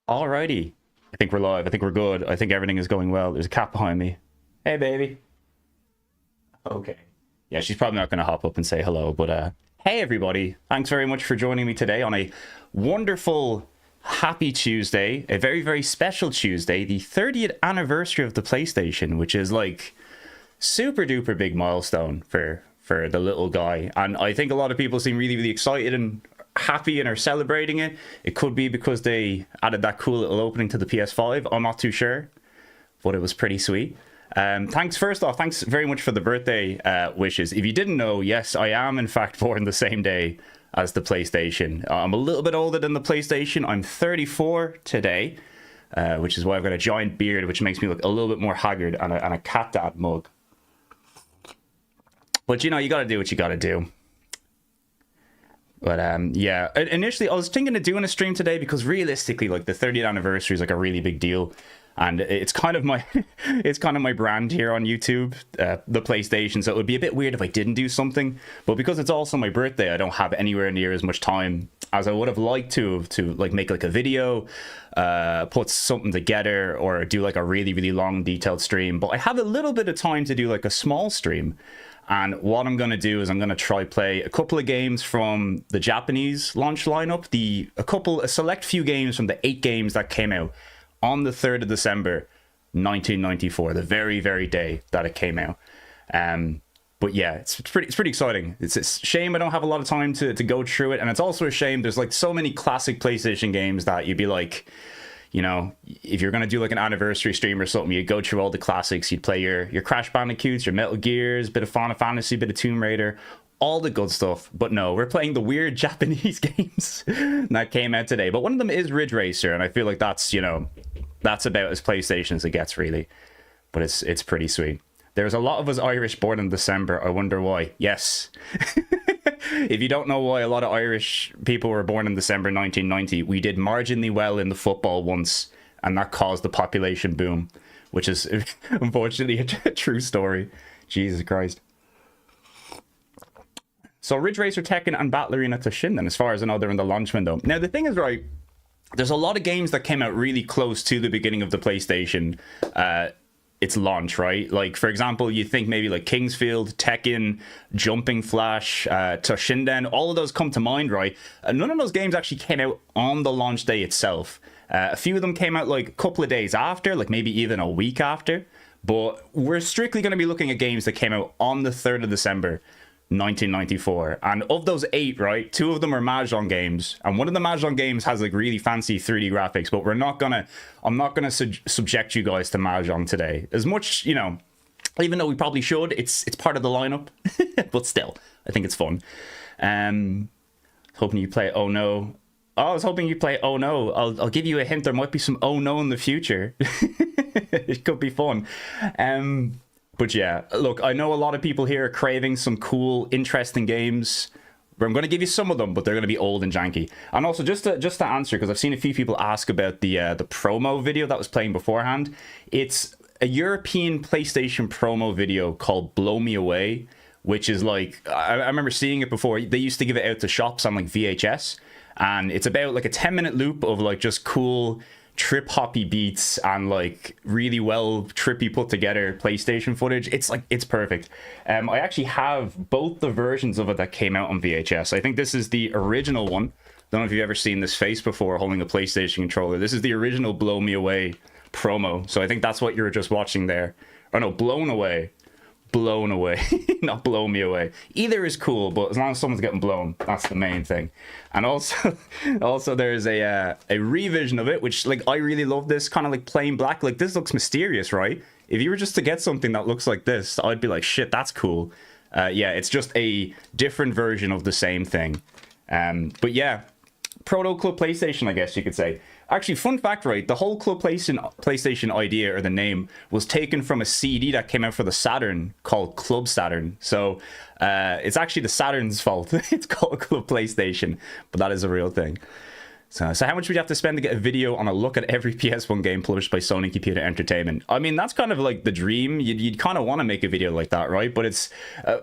Alrighty. I think we're live. I think we're good. I think everything is going well. There's a cat behind me. Hey, baby. Okay. Yeah, she's probably not going to hop up and say hello, but hey, everybody. Thanks very much for joining me today on a wonderful, happy Tuesday. A very, very special Tuesday. The 30th anniversary of the PlayStation, which is like super duper big milestone for the little guy. And I think a lot of people seem really, really excited and happy and are celebrating it. It could be because they added that cool little opening to the PS5. I'm not too sure, but it was pretty sweet. Thanks very much for the birthday wishes. If you didn't know, yes, I am in fact born the same day as the PlayStation. I'm a little bit older than the PlayStation. I'm 34 today, which is why I've got a giant beard, which makes me look a little bit more haggard, and a cat dad mug. But you know, you gotta do what you gotta do. But yeah, initially I was thinking of doing a stream today because realistically, like, the 30th anniversary is like a really big deal, and it's kind of my it's kind of my brand here on YouTube, the PlayStation. So it would be a bit weird if I didn't do something. But because it's also my birthday, I don't have anywhere near as much time as I would have liked to like make like a video, put something together, or do like a really, really long detailed stream. But I have a little bit of time to do like a small stream. And what I'm going to do is I'm going to try play a couple of games from the Japanese launch lineup, a select few games from the 8 games that came out on the 3rd of December 1994, the very, very day that it came out. But yeah, it's pretty exciting. It's a shame I don't have a lot of time to go through it, and it's also a shame there's like so many classic PlayStation games that you'd be like, you know, if you're going to do like an anniversary stream or something, you'd go through all the classics. You'd play your Crash Bandicoots, your Metal Gears, bit of Final Fantasy, bit of Tomb Raider, all the good stuff. But no, we're playing the weird Japanese games that came out today. But one of them is Ridge Racer, and I feel like that's, you know, that's about as PlayStation as it gets, really. but it's pretty sweet. There's a lot of us Irish born in December. I wonder why. Yes. If you don't know why a lot of Irish people were born in December 1990, we did marginally well in the football once, and that caused the population boom, which is unfortunately a true story. Jesus Christ. So Ridge Racer, Tekken, and Battle Arena to Shinden, as far as I know, they're in the launch window. Now, the thing is, right, there's a lot of games that came out really close to the beginning of the PlayStation its launch, right? Like, for example, you think maybe like Kingsfield, Tekken, Jumping Flash, Toshinden, all of those come to mind, right? None of those games actually came out on the launch day itself. A few of them came out like a couple of days after, like maybe even a week after. But we're strictly going to be looking at games that came out on the 3rd of December, 1994. And of those 8, right, 2 of them are Mahjong games, and one of the Mahjong games has like really fancy 3D graphics, but I'm not gonna subject you guys to Mahjong today as much, you know, even though we probably should. It's part of the lineup. But still, I think it's fun. Hoping you play Oh No. Oh, I was hoping you play Oh No. I'll give you a hint, there might be some Oh No in the future. It could be fun. But yeah, look, I know a lot of people here are craving some cool, interesting games. I'm going to give you some of them, but they're going to be old and janky. And also, just to answer, because I've seen a few people ask about the promo video that was playing beforehand. It's a European PlayStation promo video called Blow Me Away, which is like, I remember seeing it before. They used to give it out to shops on like VHS. And it's about like a 10-minute loop of like just cool trip hoppy beats and like really well trippy put together PlayStation footage. It's like, it's perfect. I actually have both the versions of it that came out on VHS. I think this is the original one. Don't know if you've ever seen this face before holding a PlayStation controller. This is the original Blow Me Away promo. So I think that's what you were just watching there. Oh no, Blown Away. Blown away. Not Blow Me Away. Either is cool, but as long as someone's getting blown, that's the main thing. And also there's a revision of it, which like I really love this kind of like plain black. Like this looks mysterious, right? If you were just to get something that looks like this, I'd be like, shit, that's cool. Yeah, it's just a different version of the same thing. But yeah, Proto Club PlayStation, I guess you could say. Actually, fun fact, right? The whole Club PlayStation idea, or the name, was taken from a CD that came out for the Saturn called Club Saturn. So it's actually the Saturn's fault. It's called Club PlayStation, but that is a real thing. So how much would you have to spend to get a video on a look at every PS1 game published by Sony Computer Entertainment? I mean, that's kind of like the dream. You'd kind of want to make a video like that, right? But it's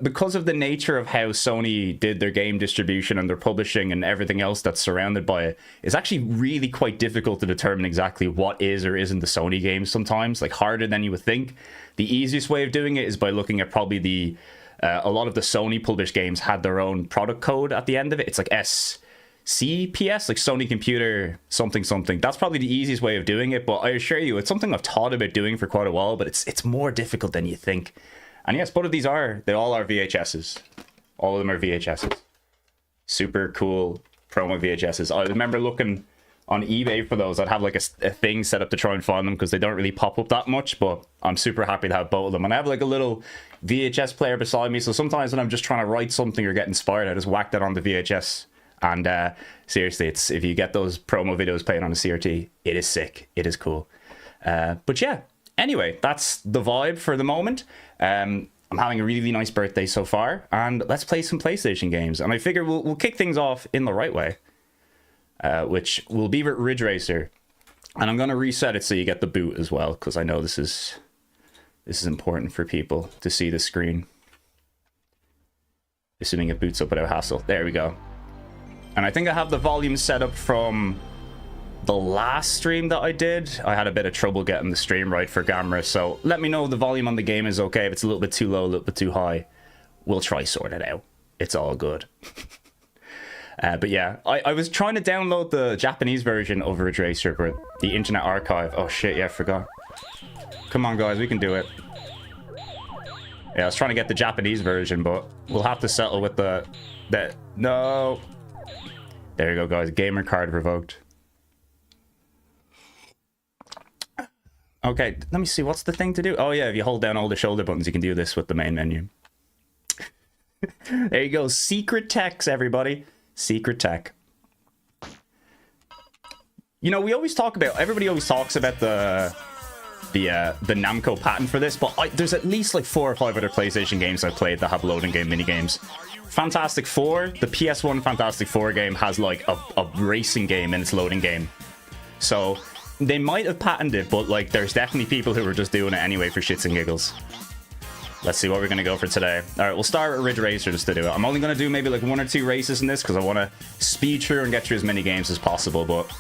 because of the nature of how Sony did their game distribution and their publishing and everything else that's surrounded by it, it's actually really quite difficult to determine exactly what is or isn't the Sony game sometimes, like harder than you would think. The easiest way of doing it is by looking at probably a lot of the Sony published games had their own product code at the end of it. It's like CPS, like Sony Computer something something. That's probably the easiest way of doing it, but I assure you it's something I've thought about doing for quite a while, but it's more difficult than you think. And yes, both of these they all are VHSs. All of them are VHSs. Super cool promo VHSs. I remember looking on eBay for those. I'd have like a thing set up to try and find them because they don't really pop up that much, but I'm super happy to have both of them. And I have like a little VHS player beside me, so sometimes when I'm just trying to write something or get inspired, I just whack that on the VHS. And seriously, it's if you get those promo videos playing on a CRT, it is sick. It is cool. But yeah, anyway, that's the vibe for the moment. I'm having a really nice birthday so far, and let's play some PlayStation games. And I figure we'll kick things off in the right way, which will be Ridge Racer. And I'm going to reset it so you get the boot as well, because I know this is important for people to see the screen. Assuming it boots up without hassle. There we go. And I think I have the volume set up from the last stream that I did. I had a bit of trouble getting the stream right for Gamera, so let me know if the volume on the game is okay. If it's a little bit too low, a little bit too high, we'll try sort it out. It's all good. But yeah, I was trying to download the Japanese version of Ridge Racer, but the Internet Archive. Oh shit, yeah, I forgot. Come on, guys, we can do it. Yeah, I was trying to get the Japanese version, but we'll have to settle with the no. There you go, guys. Gamer card revoked. Okay, let me see. What's the thing to do? Oh, yeah, if you hold down all the shoulder buttons, you can do this with the main menu. There you go. Secret techs, everybody. Secret tech. You know, we always talk about... Everybody always talks about the the Namco patent for this, but there's at least like 4 or 5 other PlayStation games I've played that have loading game minigames. Fantastic Four, the PS1 Fantastic Four game has like a racing game in its loading game. So they might have patented it, but like there's definitely people who were just doing it anyway for shits and giggles. Let's see what we're going to go for today. All right, we'll start with Ridge Racer just to do it. I'm only going to do maybe like 1 or 2 races in this because I want to speed through and get through as many games as possible, but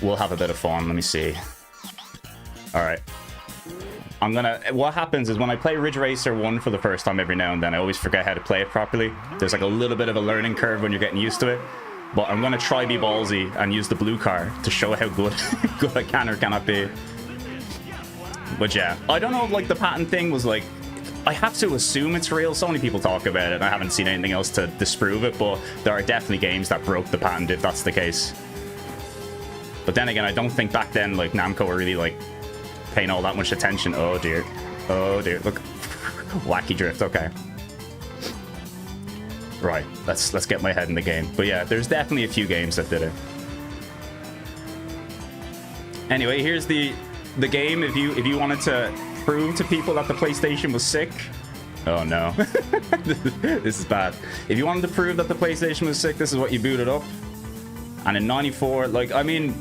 we'll have a bit of fun. Let me see. All right. What happens is when I play Ridge Racer 1 for the first time every now and then, I always forget how to play it properly. There's like a little bit of a learning curve when you're getting used to it. But I'm going to try be ballsy and use the blue car to show how good, good I can or cannot be. But yeah, I don't know if like the patent thing was like, I have to assume it's real. So many people talk about it and I haven't seen anything else to disprove it, but there are definitely games that broke the patent if that's the case. But then again, I don't think back then like Namco were really like paying all that much attention. Oh dear. Oh dear. Look. Wacky drift. Okay. Right. Let's get my head in the game. But yeah, there's definitely a few games that did it. Anyway, here's the game if you wanted to prove to people that the PlayStation was sick. Oh no. This is bad. If you wanted to prove that the PlayStation was sick, this is what you booted up. And in 94, like, I mean,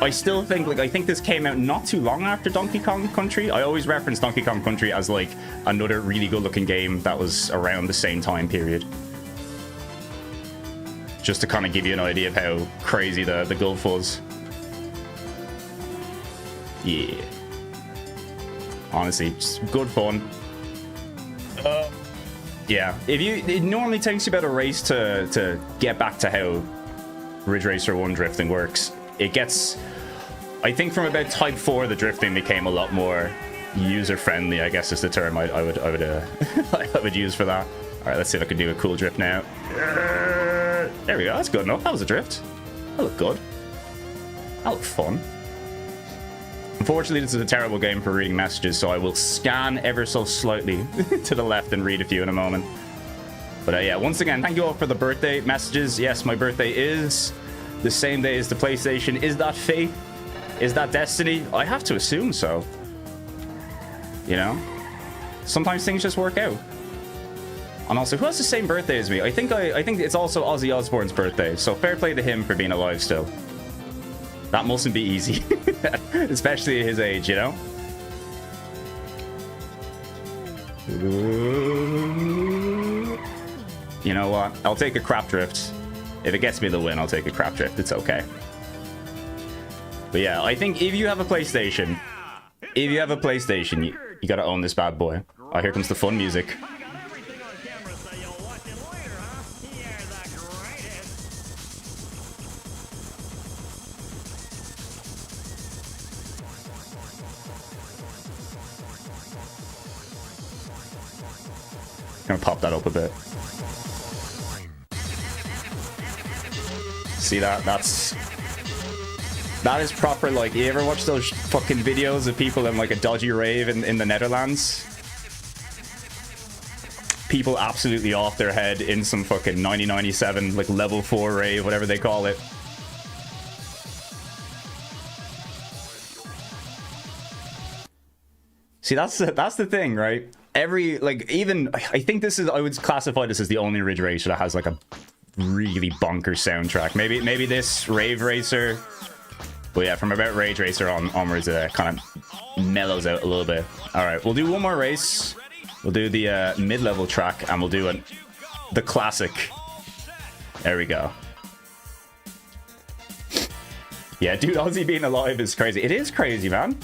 I still think, like, I think this came out not too long after Donkey Kong Country. I always reference Donkey Kong Country as, like, another really good-looking game that was around the same time period. Just to kind of give you an idea of how crazy the gulf was. Yeah. Honestly, just good fun. Yeah. It normally takes you about a race to get back to how Ridge Racer 1 drifting works. It gets, I think from about Type 4, the drifting became a lot more user-friendly, I guess is the term I would use for that. All right, let's see if I can do a cool drift now. There we go, that's good enough. That was a drift. That looked good. That looked fun. Unfortunately, this is a terrible game for reading messages, so I will scan ever so slightly to the left and read a few in a moment. But yeah, once again, thank you all for the birthday messages. Yes, my birthday is the same day as the PlayStation. Is that fate? Is that destiny? I have to assume so. You know? Sometimes things just work out. And also, who has the same birthday as me? I think it's also Ozzy Osbourne's birthday, so fair play to him for being alive still. That mustn't be easy. Especially at his age, you know? You know what? I'll take a crap drift. If it gets me the win, I'll take a crap drift. It's okay. But yeah, I think if you have a PlayStation, you gotta own this bad boy. Oh, here comes the fun music. Gonna pop that up a bit. See that? That is proper, like, you ever watch those fucking videos of people in like a dodgy rave in the Netherlands? People absolutely off their head in some fucking 9097 like level 4 rave, whatever they call it. See, that's the thing, right? I think I would classify this as the only Ridge Racer that has like a really bonkers soundtrack. Maybe this Rave Racer, but yeah, from about Rage Racer onwards, it kind of mellows out a little bit. All right, we'll do one more race. We'll do the mid-level track, and we'll do the classic. There we go. Yeah, dude, Ozzy being alive is crazy. It is crazy, man.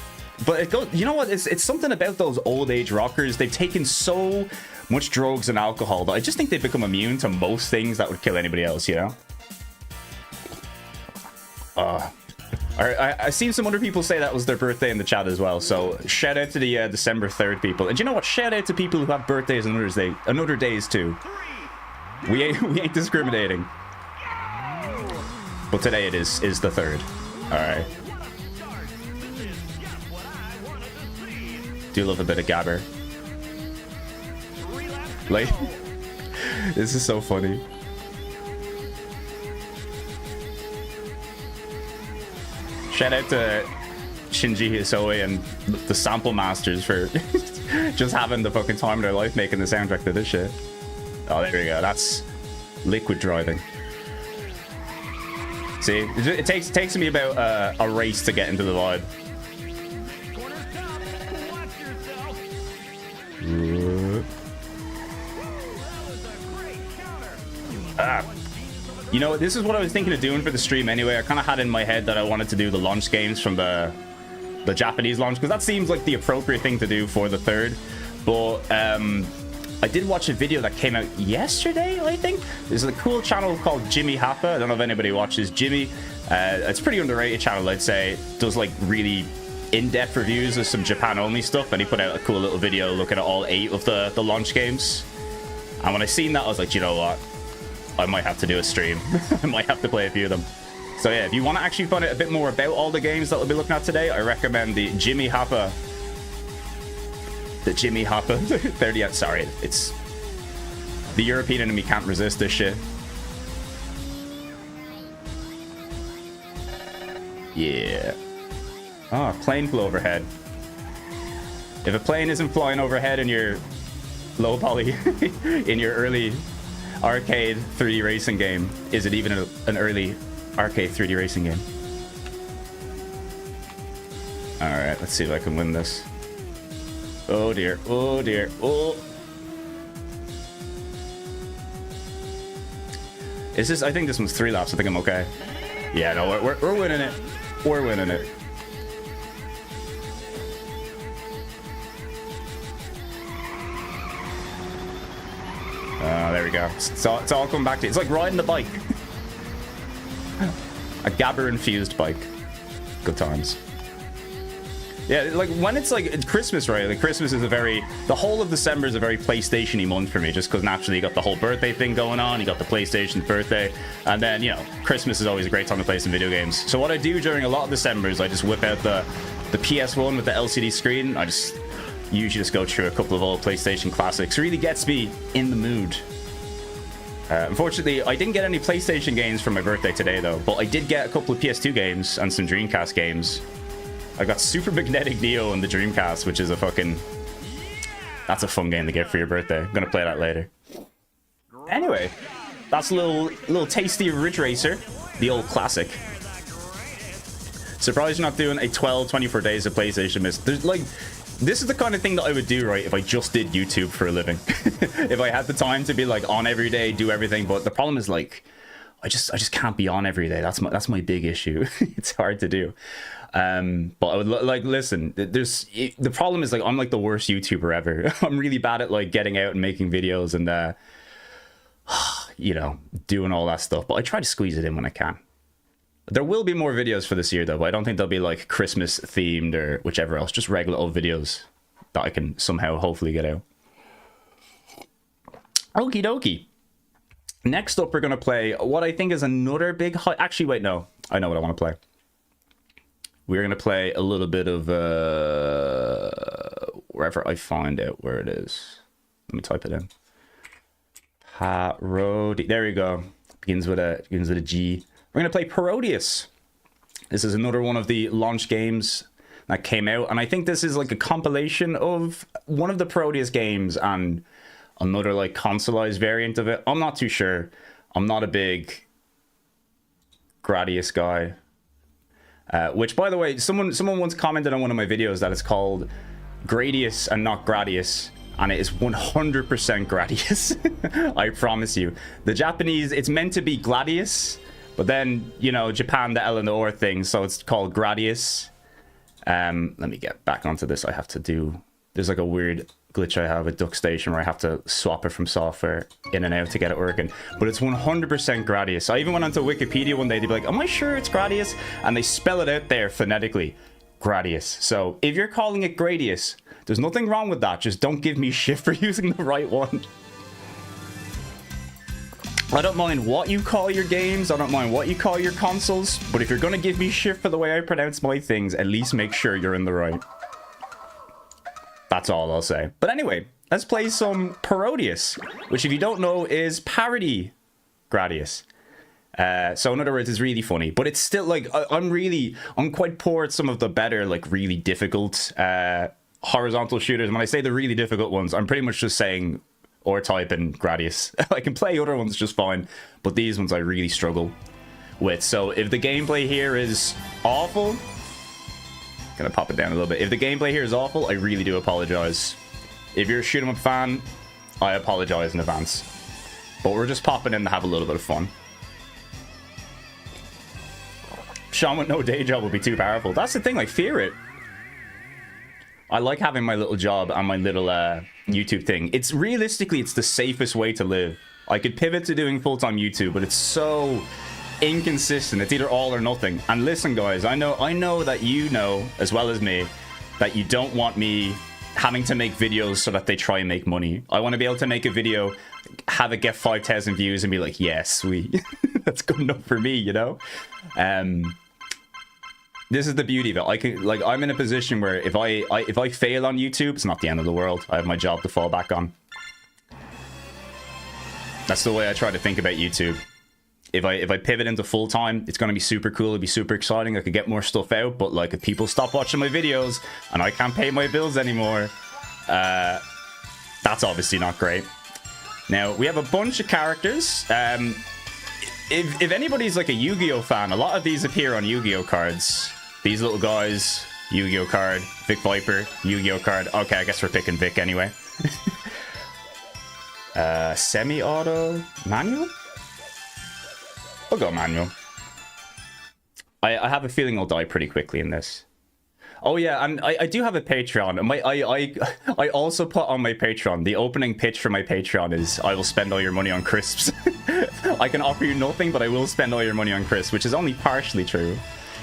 But it goes, you know what? It's something about those old age rockers. They've taken so much drugs and alcohol that I just think they've become immune to most things that would kill anybody else, you know? I've seen some other people say that was their birthday in the chat as well. So shout out to the December 3rd people. And you know what? Shout out to people who have birthdays on other days too. We ain't discriminating. But today it is the 3rd. All right. Do love a bit of gabber. Like, this is so funny. Shout Shinji Hisoe and the sample masters for just having the fucking time of their life making the soundtrack to this shit. Oh, there we go. That's liquid driving. See, it takes me about a race to get into the vibe. You know, this is what I was thinking of doing for the stream anyway. I kind of had in my head that I wanted to do the launch games from the Japanese launch, because that seems like the appropriate thing to do for the 3rd. But I did watch a video that came out yesterday, I think. There's a cool channel called Jimmy Happa. I don't know if anybody watches Jimmy. It's a pretty underrated channel, I'd say. Does like really in-depth reviews of some Japan-only stuff, and he put out a cool little video looking at all 8 of the launch games. And when I seen that, I was like, you know what? I might have to do a stream. I might have to play a few of them. So yeah, if you want to actually find out a bit more about all the games that we'll be looking at today, I recommend the Jimmy Happa. The Jimmy Happa 30. Sorry, it's the European enemy can't resist this shit. Yeah. Oh, plane flew overhead. If a plane isn't flying overhead in your low poly in your early arcade 3D racing game, is it even an early arcade 3D racing game? Alright, let's see if I can win this. Oh dear, oh dear, oh. Is this, I think this one's 3 laps, I think I'm okay. Yeah, no, we're winning it. We're winning it. There we go. It's all coming back to you. It's like riding the bike. A Gabber-infused bike. Good times. Yeah, like when it's like Christmas, right? Like Christmas is the whole of December is a very PlayStation-y month for me, just because naturally you got the whole birthday thing going on, you got the PlayStation's birthday, and then, you know, Christmas is always a great time to play some video games. So what I do during a lot of December is I just whip out the PS1 with the LCD screen. I just usually just go through a couple of old PlayStation classics. It really gets me in the mood. Unfortunately, I didn't get any PlayStation games for my birthday today, though, but I did get a couple of PS2 games and some Dreamcast games. I got Super Magnetic Neo on the Dreamcast, which is that's a fun game to get for your birthday. I'm gonna play that later. Anyway, that's a little tasty of Ridge Racer, the old classic. Surprised you're not doing a 24 days of PlayStation miss. There's like, this is the kind of thing that I would do, right, if I just did YouTube for a living. If I had the time to be like on every day, do everything. But the problem is, like, I just can't be on every day. That's my big issue. It's hard to do. But I would like, listen, the problem is, like, I'm like the worst YouTuber ever. I'm really bad at like getting out and making videos and you know, doing all that stuff, but I try to squeeze it in when I can. There will be more videos for this year, though, but I don't think they'll be like Christmas themed or whichever else, just regular old videos that I can somehow hopefully get out. Okie dokie. Next up, we're going to play what I think is another big actually, wait, no. I know what I want to play. We're going to play a little bit of wherever I find out where it is. Let me type it in. Parody. There we go. Begins with a G. We're going to play Parodius. This is another one of the launch games that came out, and I think this is like a compilation of one of the Parodius games and another like consoleized variant of it. I'm not too sure. I'm not a big Gradius guy. Which, by the way, someone once commented on one of my videos that it's called Gradius and not Gradius, and it is 100% Gradius. I promise you. The Japanese, it's meant to be Gladius, but then, you know, Japan, the L and the R thing, so it's called Gradius. Let me get back onto this. I have to do... There's like a weird glitch I have with DuckStation where I have to swap it from software in and out to get it working. But it's 100% Gradius. I even went onto Wikipedia one day to be like, am I sure it's Gradius? And they spell it out there phonetically. Gradius. So if you're calling it Gradius, there's nothing wrong with that. Just don't give me shit for using the right one. I don't mind what you call your games. I don't mind what you call your consoles. But if you're going to give me shit for the way I pronounce my things, at least make sure you're in the right. That's all I'll say. But anyway, let's play some Parodius, which if you don't know is parody Gradius. So in other words, it's really funny, but it's still like I'm quite poor at some of the better, like really difficult horizontal shooters. And when I say the really difficult ones, I'm pretty much just saying R-Type and Gradius. I can play other ones just fine, but these ones I really struggle with. So if the gameplay here is awful, gonna pop it down a little bit. If the gameplay here is awful, I really do apologize. If you're a shoot 'em up fan, I apologize in advance. But we're just popping in to have a little bit of fun. Sean with no day job will be too powerful. That's the thing, I fear it. I like having my little job and my little YouTube thing. It's realistically, it's the safest way to live. I could pivot to doing full-time YouTube, but it's so inconsistent. It's either all or nothing. And listen, guys, I know that you know as well as me that you don't want me having to make videos so that they try and make money. I want to be able to make a video, have it get 5,000 views, and be like, yes, that's good enough for me, you know. This is the beauty of it. I can, like, I'm in a position where if I fail on YouTube, it's not the end of the world. I have my job to fall back on. That's the way I try to think about YouTube. If I pivot into full time, it's gonna be super cool. It'll be super exciting. I could get more stuff out. But like, if people stop watching my videos and I can't pay my bills anymore, that's obviously not great. Now we have a bunch of characters. If anybody's like a Yu-Gi-Oh fan, a lot of these appear on Yu-Gi-Oh cards. These little guys, Yu-Gi-Oh card, Vic Viper, Yu-Gi-Oh card. Okay, I guess we're picking Vic anyway. Semi-auto, manual? I'll go manual. I have a feeling I'll die pretty quickly in this. Oh yeah, and I do have a Patreon. I also put on my Patreon, the opening pitch for my Patreon is, I will spend all your money on crisps. I can offer you nothing, but I will spend all your money on crisps, which is only partially true.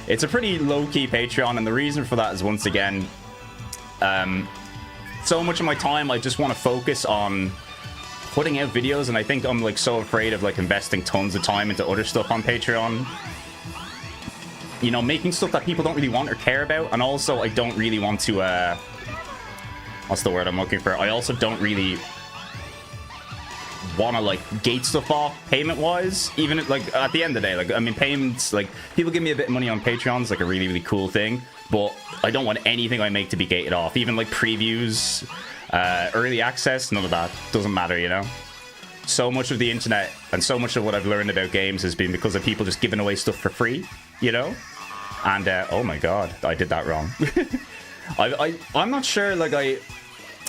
It's a pretty low-key Patreon, and the reason for that is, once again, so much of my time I just want to focus on putting out videos, and I think I'm like so afraid of like investing tons of time into other stuff on Patreon. You know, making stuff that people don't really want or care about. And also, I don't really want to, what's the word I'm looking for? I also don't really want to, like, gate stuff off payment-wise. Even, like, at the end of the day, like, I mean, payments, like, people give me a bit of money on Patreon. It's, like, a really, really cool thing. But I don't want anything I make to be gated off. Even, like, previews, early access, none of that. Doesn't matter, you know? So much of the internet and so much of what I've learned about games has been because of people just giving away stuff for free, you know? And, oh my god, I did that wrong. I'm not sure, like,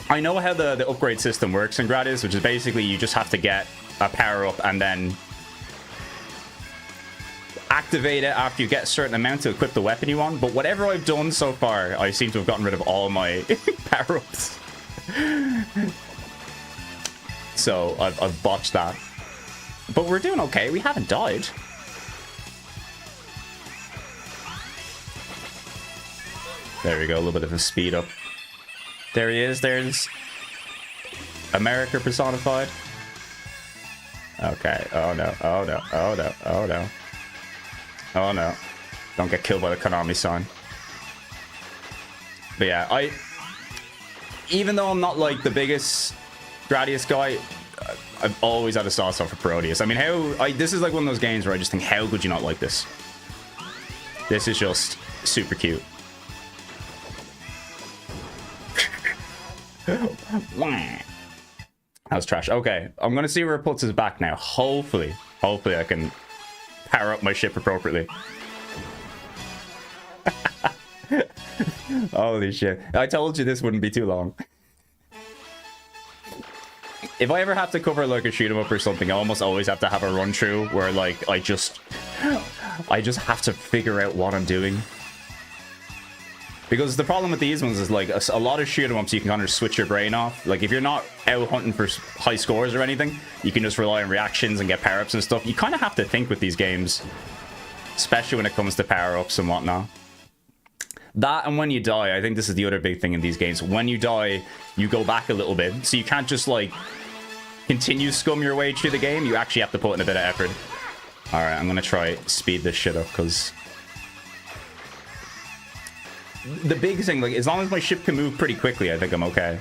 I know how the upgrade system works in Gradius, which is basically you just have to get a power-up and then activate it after you get a certain amount to equip the weapon you want. But whatever I've done so far, I seem to have gotten rid of all my power-ups. So, I've botched that. But we're doing okay, we haven't died. There we go, a little bit of a speed up. There he is, there's America personified. Okay, oh no, oh no, oh no, oh no. Oh no. Don't get killed by the Konami sign. But yeah, even though I'm not like the biggest Gradius guy, I've always had a soft spot for Parodius. I mean, this is like one of those games where I just think, how could you not like this? This is just super cute. That was trash. Okay, I'm gonna see where it puts us back now. Hopefully I can power up my ship appropriately. Holy shit. I told you this wouldn't be too long. If I ever have to cover like a shoot 'em up or something, I almost always have to have a run through where like I just have to figure out what I'm doing. Because the problem with these ones is like a lot of shoot 'em ups you can kind of switch your brain off. Like if you're not out hunting for high scores or anything, you can just rely on reactions and get power-ups and stuff. You kind of have to think with these games, especially when it comes to power-ups and whatnot. That, and when you die, I think this is the other big thing in these games. When you die, you go back a little bit. So you can't just like continue scum your way through the game. You actually have to put in a bit of effort. Alright, I'm gonna try speed this shit up because the big thing, like, as long as my ship can move pretty quickly, I think I'm okay.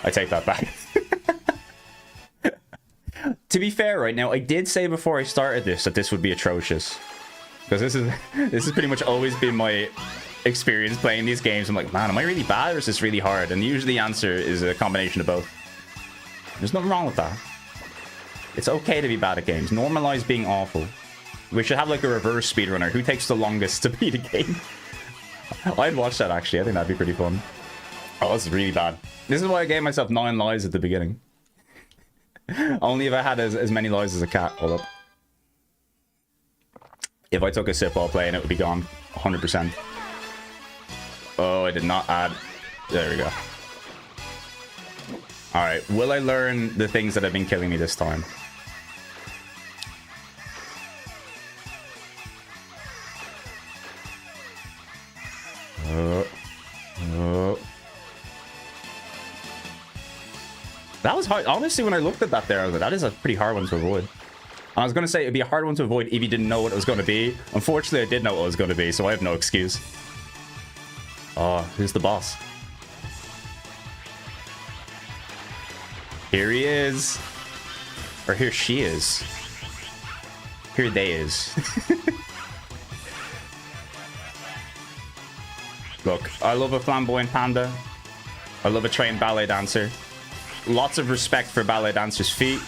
I take that back. To be fair, right now, I did say before I started this that this would be atrocious. Because this has pretty much always been my experience playing these games. I'm like, man, am I really bad or is this really hard? And usually the answer is a combination of both. There's nothing wrong with that. It's okay to be bad at games. Normalize being awful. We should have like a reverse speedrunner. Who takes the longest to beat a game? I'd watch that actually. I think that'd be pretty fun. Oh, this is really bad. This is why I gave myself 9 lives at the beginning. Only if I had as many lives as a cat. Hold up. If I took a sip while playing, it would be gone. 100%. Oh, I did not add. There we go. Alright, will I learn the things that have been killing me this time? That was hard. Honestly, when I looked at that there, I was like, that is a pretty hard one to avoid. And I was going to say it'd be a hard one to avoid if you didn't know what it was going to be. Unfortunately, I did know what it was going to be, so I have no excuse. Oh, who's the boss? Here he is. Or here she is. Here they is. Look, I love a flamboyant panda. I love a trained ballet dancer. Lots of respect for ballet dancers' feet.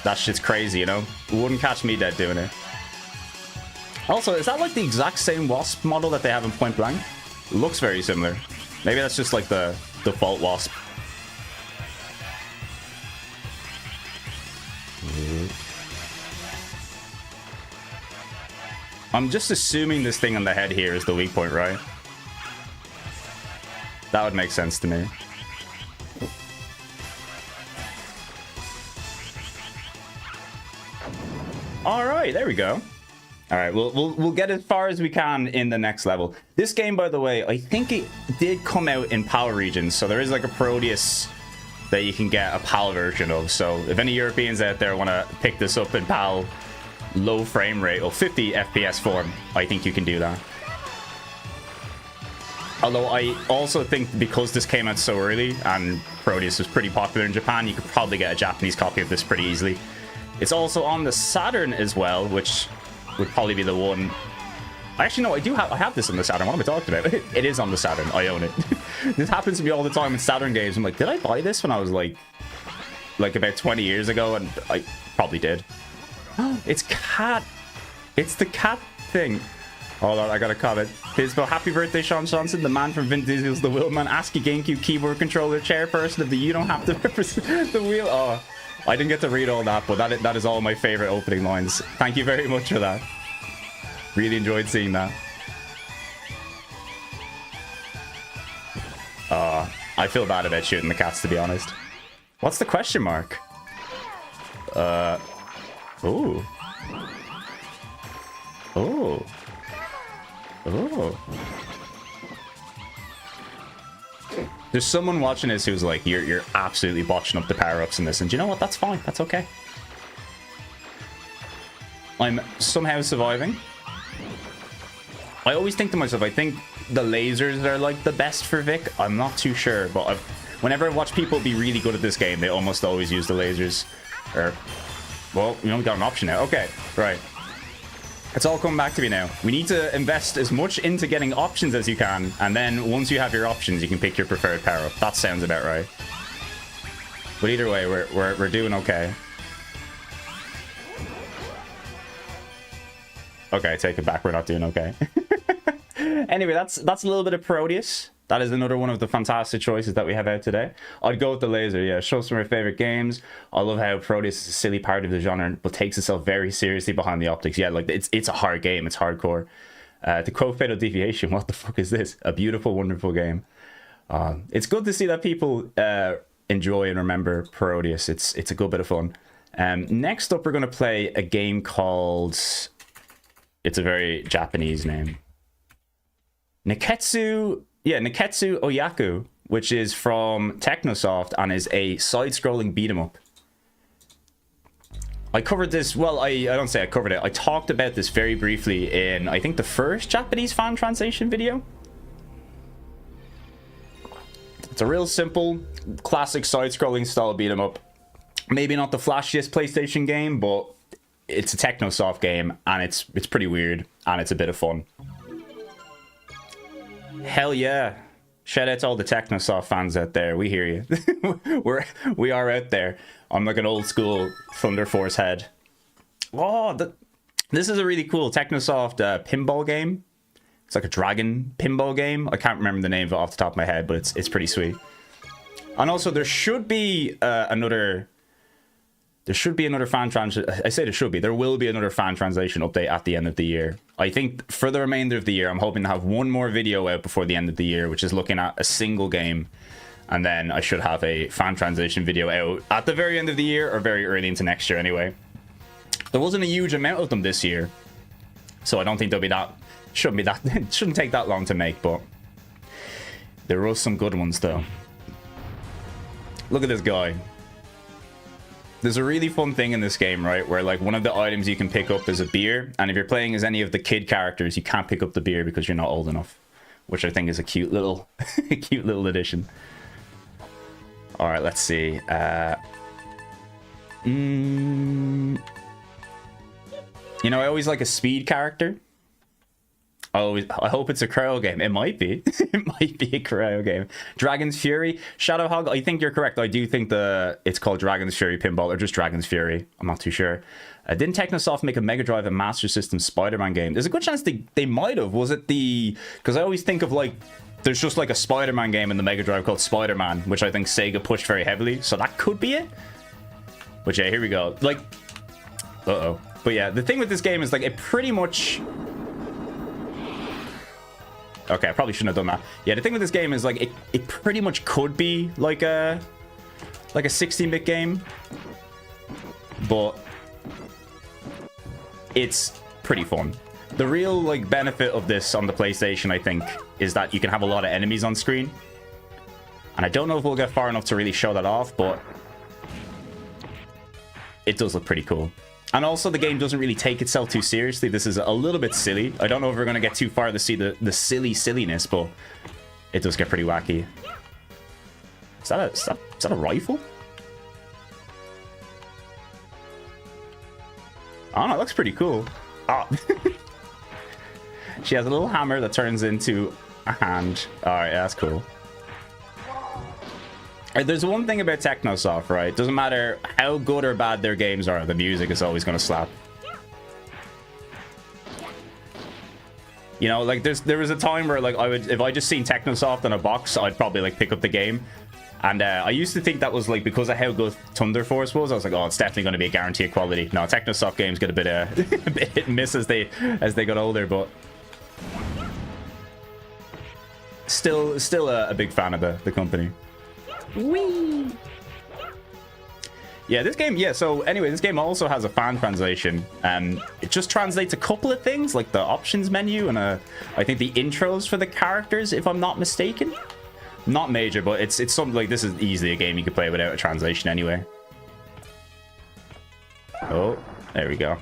That shit's crazy, you know? Wouldn't catch me dead doing it. Also, is that like the exact same Wasp model that they have in Point Blank? Looks very similar. Maybe that's just like the default Wasp. I'm just assuming this thing on the head here is the weak point, right? That would make sense to me. All right, there we go. All right, we'll get as far as we can in the next level. This game, by the way, I think it did come out in PAL regions, so there is like a Proteus that you can get a PAL version of. So if any Europeans out there want to pick this up in PAL, low frame rate or 50 FPS form, I think you can do that. Although I also think because this came out so early and Proteus was pretty popular in Japan, you could probably get a Japanese copy of this pretty easily. It's also on the Saturn as well, which would probably be the one. Actually, no, I have this on the Saturn. What am I talking about? It is on the Saturn. I own it. This happens to me all the time in Saturn games. I'm like, did I buy this when I was like about 20 years ago? And I probably did. It's cat. It's the cat thing. Hold on, I got a comment. Bisbo, happy birthday, Seanson, the man from Vin Diesel's The Wheelman. ASCII GameCube keyboard controller, chairperson of the You Don't Have to Represent the Wheel. Oh, I didn't get to read all that, but that is all my favorite opening lines. Thank you very much for that. Really enjoyed seeing that. I feel bad about shooting the cats, to be honest. What's the question mark? Ooh. Oh. Oh. There's someone watching this who's like, you're absolutely botching up the power-ups in this. And do you know what? That's fine. That's okay. I'm somehow surviving. I always think to myself, I think the lasers are like the best for Vic. I'm not too sure, but whenever I watch people be really good at this game, they almost always use the lasers. Or, well, we only got an option now. Okay, right. It's all coming back to me now. We need to invest as much into getting options as you can, and then once you have your options, you can pick your preferred power-up. That sounds about right. But either way, we're doing okay. Okay, take it back. We're not doing okay. Anyway, that's a little bit of Proteus. That is another one of the fantastic choices that we have out today. I'd go with the laser, yeah. Show some of my favorite games. I love how Proteus is a silly part of the genre, but takes itself very seriously behind the optics. Yeah, like it's a hard game. It's hardcore. To quote Fatal Deviation, what the fuck is this? A beautiful, wonderful game. It's good to see that people enjoy and remember Proteus. It's a good bit of fun. Next up, we're going to play a game called... It's a very Japanese name. Neketsu Oyaku, which is from Technosoft and is a side-scrolling beat-em-up. I covered this, well, I don't say I covered it. I talked about this very briefly in, I think, the first Japanese fan translation video. It's a real simple, classic side-scrolling style beat-em-up. maybe not the flashiest PlayStation game, but it's a Technosoft game, and it's pretty weird, and it's a bit of fun. Hell yeah. Shout out to all the Technosoft fans out there. We hear you. we are out there. I'm like an old school Thunder Force head. Oh, this is a really cool Technosoft pinball game. It's like a dragon pinball game. I can't remember the name of it off the top of my head, but it's pretty sweet. And also, there should be another fan translation. I say there should be. There will be another fan translation update at the end of the year. I think for the remainder of the year, I'm hoping to have one more video out before the end of the year, which is looking at a single game. And then I should have a fan translation video out at the very end of the year or very early into next year anyway. There wasn't a huge amount of them this year, so I don't think there'll be that. It shouldn't take that long to make, but there were some good ones though. Look at this guy. There's a really fun thing in this game, right, where like one of the items you can pick up is a beer, and if you're playing as any of the kid characters, you can't pick up the beer because you're not old enough, which I think is a cute little addition. All right, let's see. You know, I always like a speed character. I hope it's a cryo game. It might be. It might be a cryo game. Dragon's Fury. Shadowhog, I think you're correct. I do think it's called Dragon's Fury Pinball, or just Dragon's Fury. I'm not too sure. Didn't Technosoft make a Mega Drive and Master System Spider-Man game? There's a good chance they might have. Was it the... Because I always think of, like, there's just, like, a Spider-Man game in the Mega Drive called Spider-Man, which I think Sega pushed very heavily. So that could be it. But yeah, here we go. Like... Uh-oh. But yeah, the thing with this game is, like, it pretty much... Okay, I probably shouldn't have done that. Yeah, the thing with this game is, like, it pretty much could be, like a 16-bit game. But it's pretty fun. The real, like, benefit of this on the PlayStation, I think, is that you can have a lot of enemies on screen. And I don't know if we'll get far enough to really show that off, but it does look pretty cool. And also, the game doesn't really take itself too seriously. This is a little bit silly. I don't know if we're going to get too far to see the silliness, but it does get pretty wacky. Is that a rifle? Oh, no, it looks pretty cool. Oh. She has a little hammer that turns into a hand. All right, that's cool. There's one thing about Technosoft, right? Doesn't matter how good or bad their games are, the music is always going to slap. You know, like there was a time where, like, if I just seen Technosoft in a box, I'd probably like pick up the game. And I used to think that was like because of how good Thunder Force was. I was like, oh, it's definitely going to be a guarantee of quality. No, Technosoft games get a bit a bit hit and miss as they got older, but still a big fan of the company. Whee! Yeah, this game, so anyway, this game also has a fan translation. It just translates a couple of things, like the options menu and I think the intros for the characters, if I'm not mistaken. Not major, but it's something like this is easily a game you could play without a translation anyway. Oh, there we go.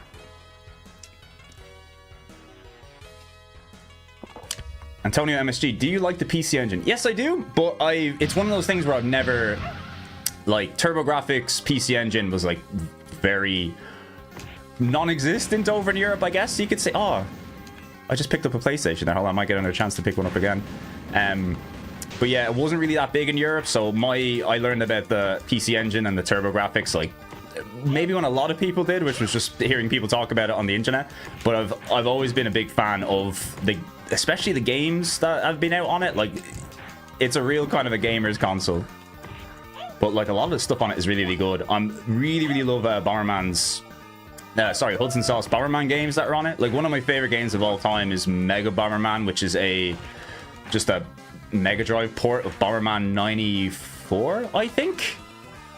Antonio MSG, do you like the PC Engine? Yes, I do, but it's one of those things where I've never... Like, TurboGrafx PC Engine was, like, very non-existent over in Europe, I guess you could say. Oh, I just picked up a PlayStation there. Hold on, I might get another chance to pick one up again. But yeah, it wasn't really that big in Europe, so I learned about the PC Engine and the TurboGrafx, like, maybe when a lot of people did, which was just hearing people talk about it on the internet. But I've always been a big fan of especially the games that have been out on it. Like, it's a real kind of a gamer's console. But like a lot of the stuff on it is really, really good. I really love Hudson Sauce Bomberman games that are on it. Like, one of my favorite games of all time is Mega Bomberman, which is just a Mega Drive port of Bomberman 94, I think.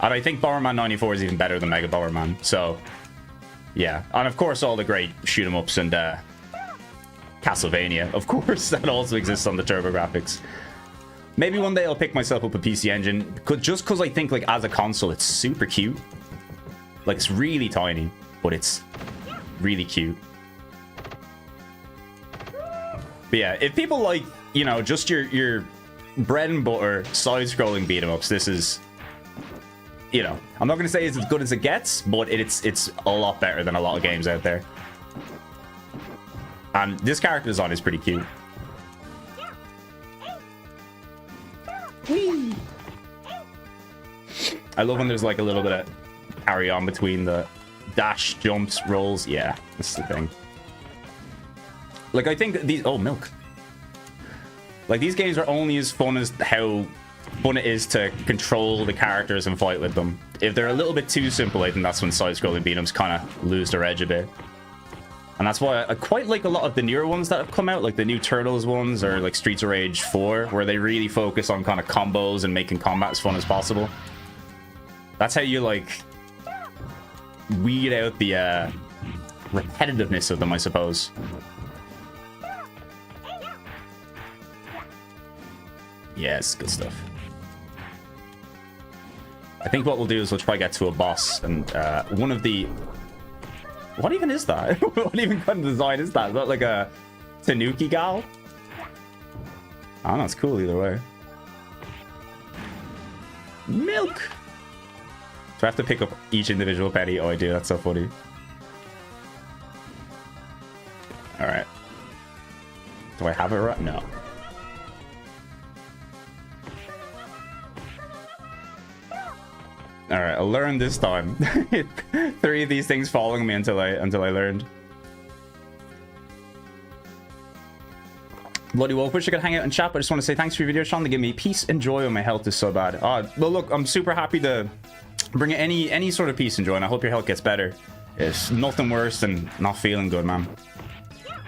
And I think Bomberman 94 is even better than Mega Bomberman. So, yeah. And of course, all the great shoot-'em-ups and Castlevania, of course, that also exists on the TurboGrafx. Maybe one day I'll pick myself up a PC Engine, just because I think, like, as a console, it's super cute. Like, it's really tiny, but it's really cute. But yeah, if people like, you know, just your bread and butter side-scrolling beat-em-ups, this is you know, I'm not gonna say it's as good as it gets, but it's a lot better than a lot of games out there. And this character design is pretty cute. Whee! I love when there's like a little bit of carry on between the dash, jumps, rolls. Yeah, that's the thing. Like, I think these... Oh, milk. Like, these games are only as fun as how fun it is to control the characters and fight with them. If they're a little bit too simple, I think that's when side-scrolling beat-ems kind of lose their edge a bit. And that's why I quite like a lot of the newer ones that have come out, like the new Turtles ones or like Streets of Rage 4, where they really focus on kind of combos and making combat as fun as possible. That's how you, like, weed out the repetitiveness of them, I suppose. Yes, good stuff. I think what we'll do is we'll try to get to a boss, and one of the... What even is that? What even kind of design is that? Is that like a Tanuki gal? I don't know, it's cool either way. Milk! Do I have to pick up each individual penny? Oh, I do. That's so funny. Alright. Do I have it right? No. All right, I'll learn this time. 3 of these things following me until I learned. Bloody Wolf, wish I could hang out and chat, but I just want to say thanks for your video, Sean, to give me peace and joy when my health is so bad. Well, look, I'm super happy to bring any sort of peace and joy, and I hope your health gets better. It's nothing worse than not feeling good, man.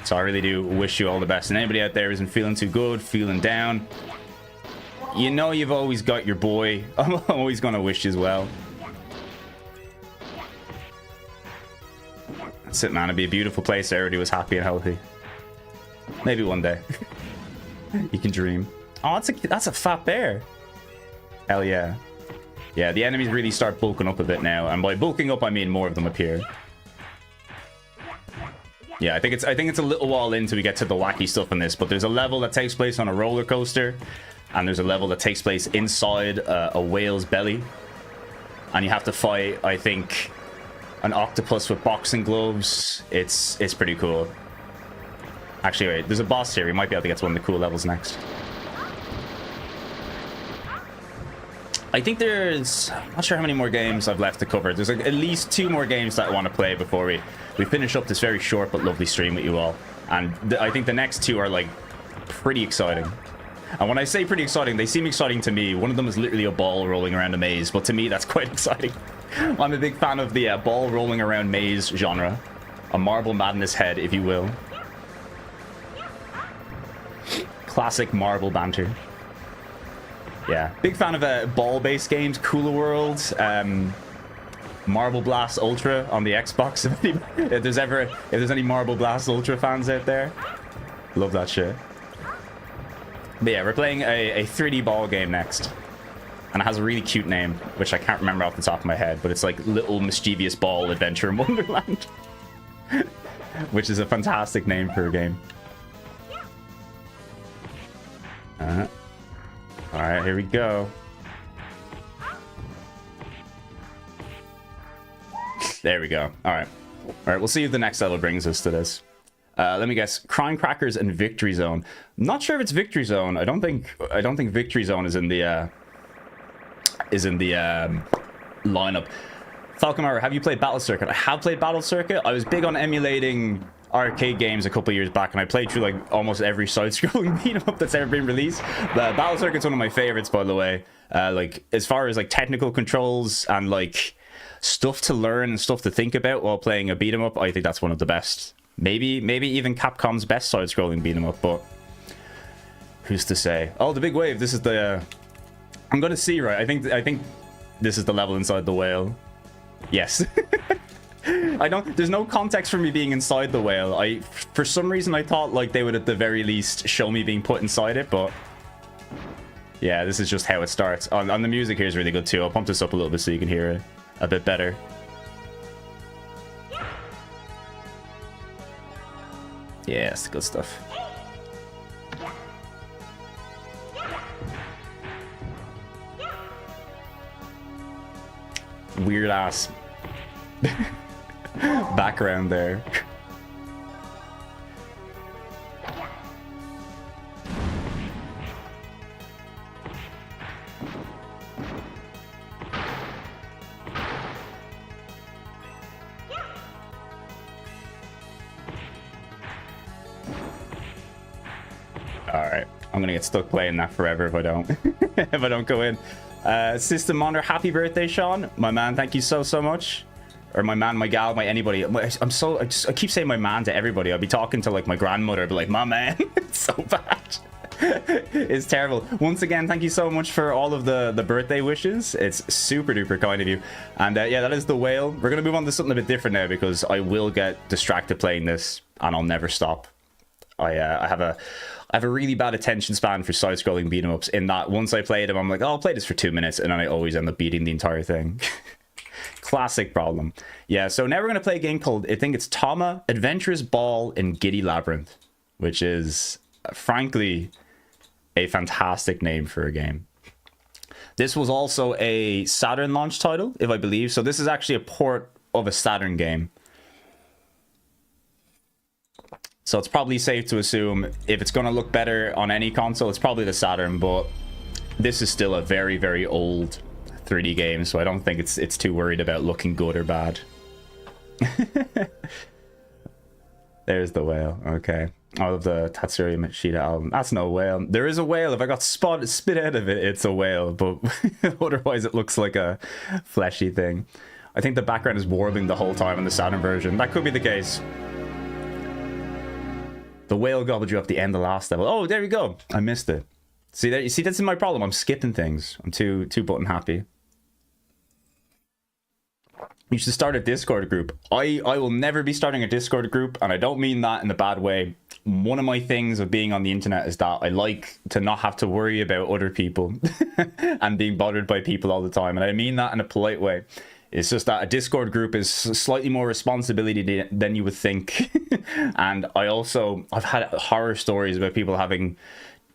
So I really do wish you all the best. And anybody out there isn't feeling too good, feeling down, you know you've always got your boy. I'm always going to wish you as well. That's it, man. It'd be a beautiful place if everybody was happy and healthy. Maybe one day. You can dream. Oh, that's a fat bear. Hell yeah. Yeah, the enemies really start bulking up a bit now. And by bulking up, I mean more of them appear. Yeah, I think it's a little while in till we get to the wacky stuff in this. But there's a level that takes place on a roller coaster. And there's a level that takes place inside a whale's belly. And you have to fight, I think, an octopus with boxing gloves. It's pretty cool. Actually, wait, there's a boss here. We might be able to get to one of the cool levels next. I think there's... I'm not sure how many more games I've left to cover. There's like at least 2 more games that I want to play before we finish up this very short but lovely stream with you all. And I think the next 2 are, like, pretty exciting. And when I say pretty exciting, they seem exciting to me. One of them is literally a ball rolling around a maze, but to me, that's quite exciting. I'm a big fan of the ball rolling around maze genre. A Marble Madness head, if you will. Classic marble banter. Yeah, big fan of ball-based games, Cooler World, Marble Blast Ultra on the Xbox. If there's any Marble Blast Ultra fans out there, love that shit. But yeah, we're playing a 3D ball game next. And it has a really cute name, which I can't remember off the top of my head, but it's like Little Mischievous Ball Adventure in Wonderland. Which is a fantastic name for a game. Alright, here we go. There we go. Alright. Alright, we'll see if the next level brings us to this. Let me guess. Crime Crackers and Victory Zone. I'm not sure if it's Victory Zone. I don't think Victory Zone is in the lineup. Falconmar, have you played Battle Circuit? I have played Battle Circuit. I was big on emulating arcade games a couple years back, and I played through like almost every side-scrolling beat-em-up that's ever been released. Battle Circuit's one of my favorites, by the way. Like as far as like technical controls and like stuff to learn and stuff to think about while playing a beat-em-up, I think that's one of the best. Maybe even Capcom's best side-scrolling beat-em-up, but who's to say? Oh, the big wave. This is the. I'm gonna see, right? I think this is the level inside the whale. Yes. There's no context for me being inside the whale. For some reason I thought like they would at the very least show me being put inside it, but yeah, this is just how it starts. On the music here is really good too. I'll pump this up a little bit so you can hear it a bit better. Yeah, it's good stuff. weird ass background there. Alright, I'm gonna get stuck playing that forever if I don't if I don't go in. System Monitor, happy birthday, Sean. My man, thank you so much. Or my man, my gal, my anybody. I keep saying my man to everybody. I'll be talking to like my grandmother, I'll be like, my man. It's so bad. It's terrible. Once again, thank you so much for all of the birthday wishes. It's super duper kind of you. And yeah, that is the whale. We're gonna move on to something a bit different now because I will get distracted playing this and I'll never stop. I have a really bad attention span for side-scrolling beat-em-ups in that once I play them, I'm like, oh, I'll play this for 2 minutes, and then I always end up beating the entire thing. Classic problem. Yeah, so now we're going to play a game called, I think it's Tama, Adventurous Ball in Giddy Labyrinth, which is, frankly, a fantastic name for a game. This was also a Saturn launch title, if I believe, so this is actually a port of a Saturn game. So it's probably safe to assume if it's going to look better on any console, it's probably the Saturn, but this is still a very, very old 3D game, so I don't think it's too worried about looking good or bad. There's the whale. Okay. Out of the Tatsuya Machida album. That's no whale. There is a whale. If I got spit out of it, it's a whale, but otherwise it looks like a fleshy thing. I think the background is warbling the whole time in the Saturn version. That could be the case. The whale gobbled you up the end of the last level. Oh, there we go. I missed it. See there? You see, that's my problem. I'm skipping things. I'm too button happy. You should start a Discord group. I will never be starting a Discord group, and I don't mean that in a bad way. One of my things of being on the internet is that I like to not have to worry about other people and being bothered by people all the time. And I mean that in a polite way. It's just that a Discord group is slightly more responsibility than you would think. And I've had horror stories about people having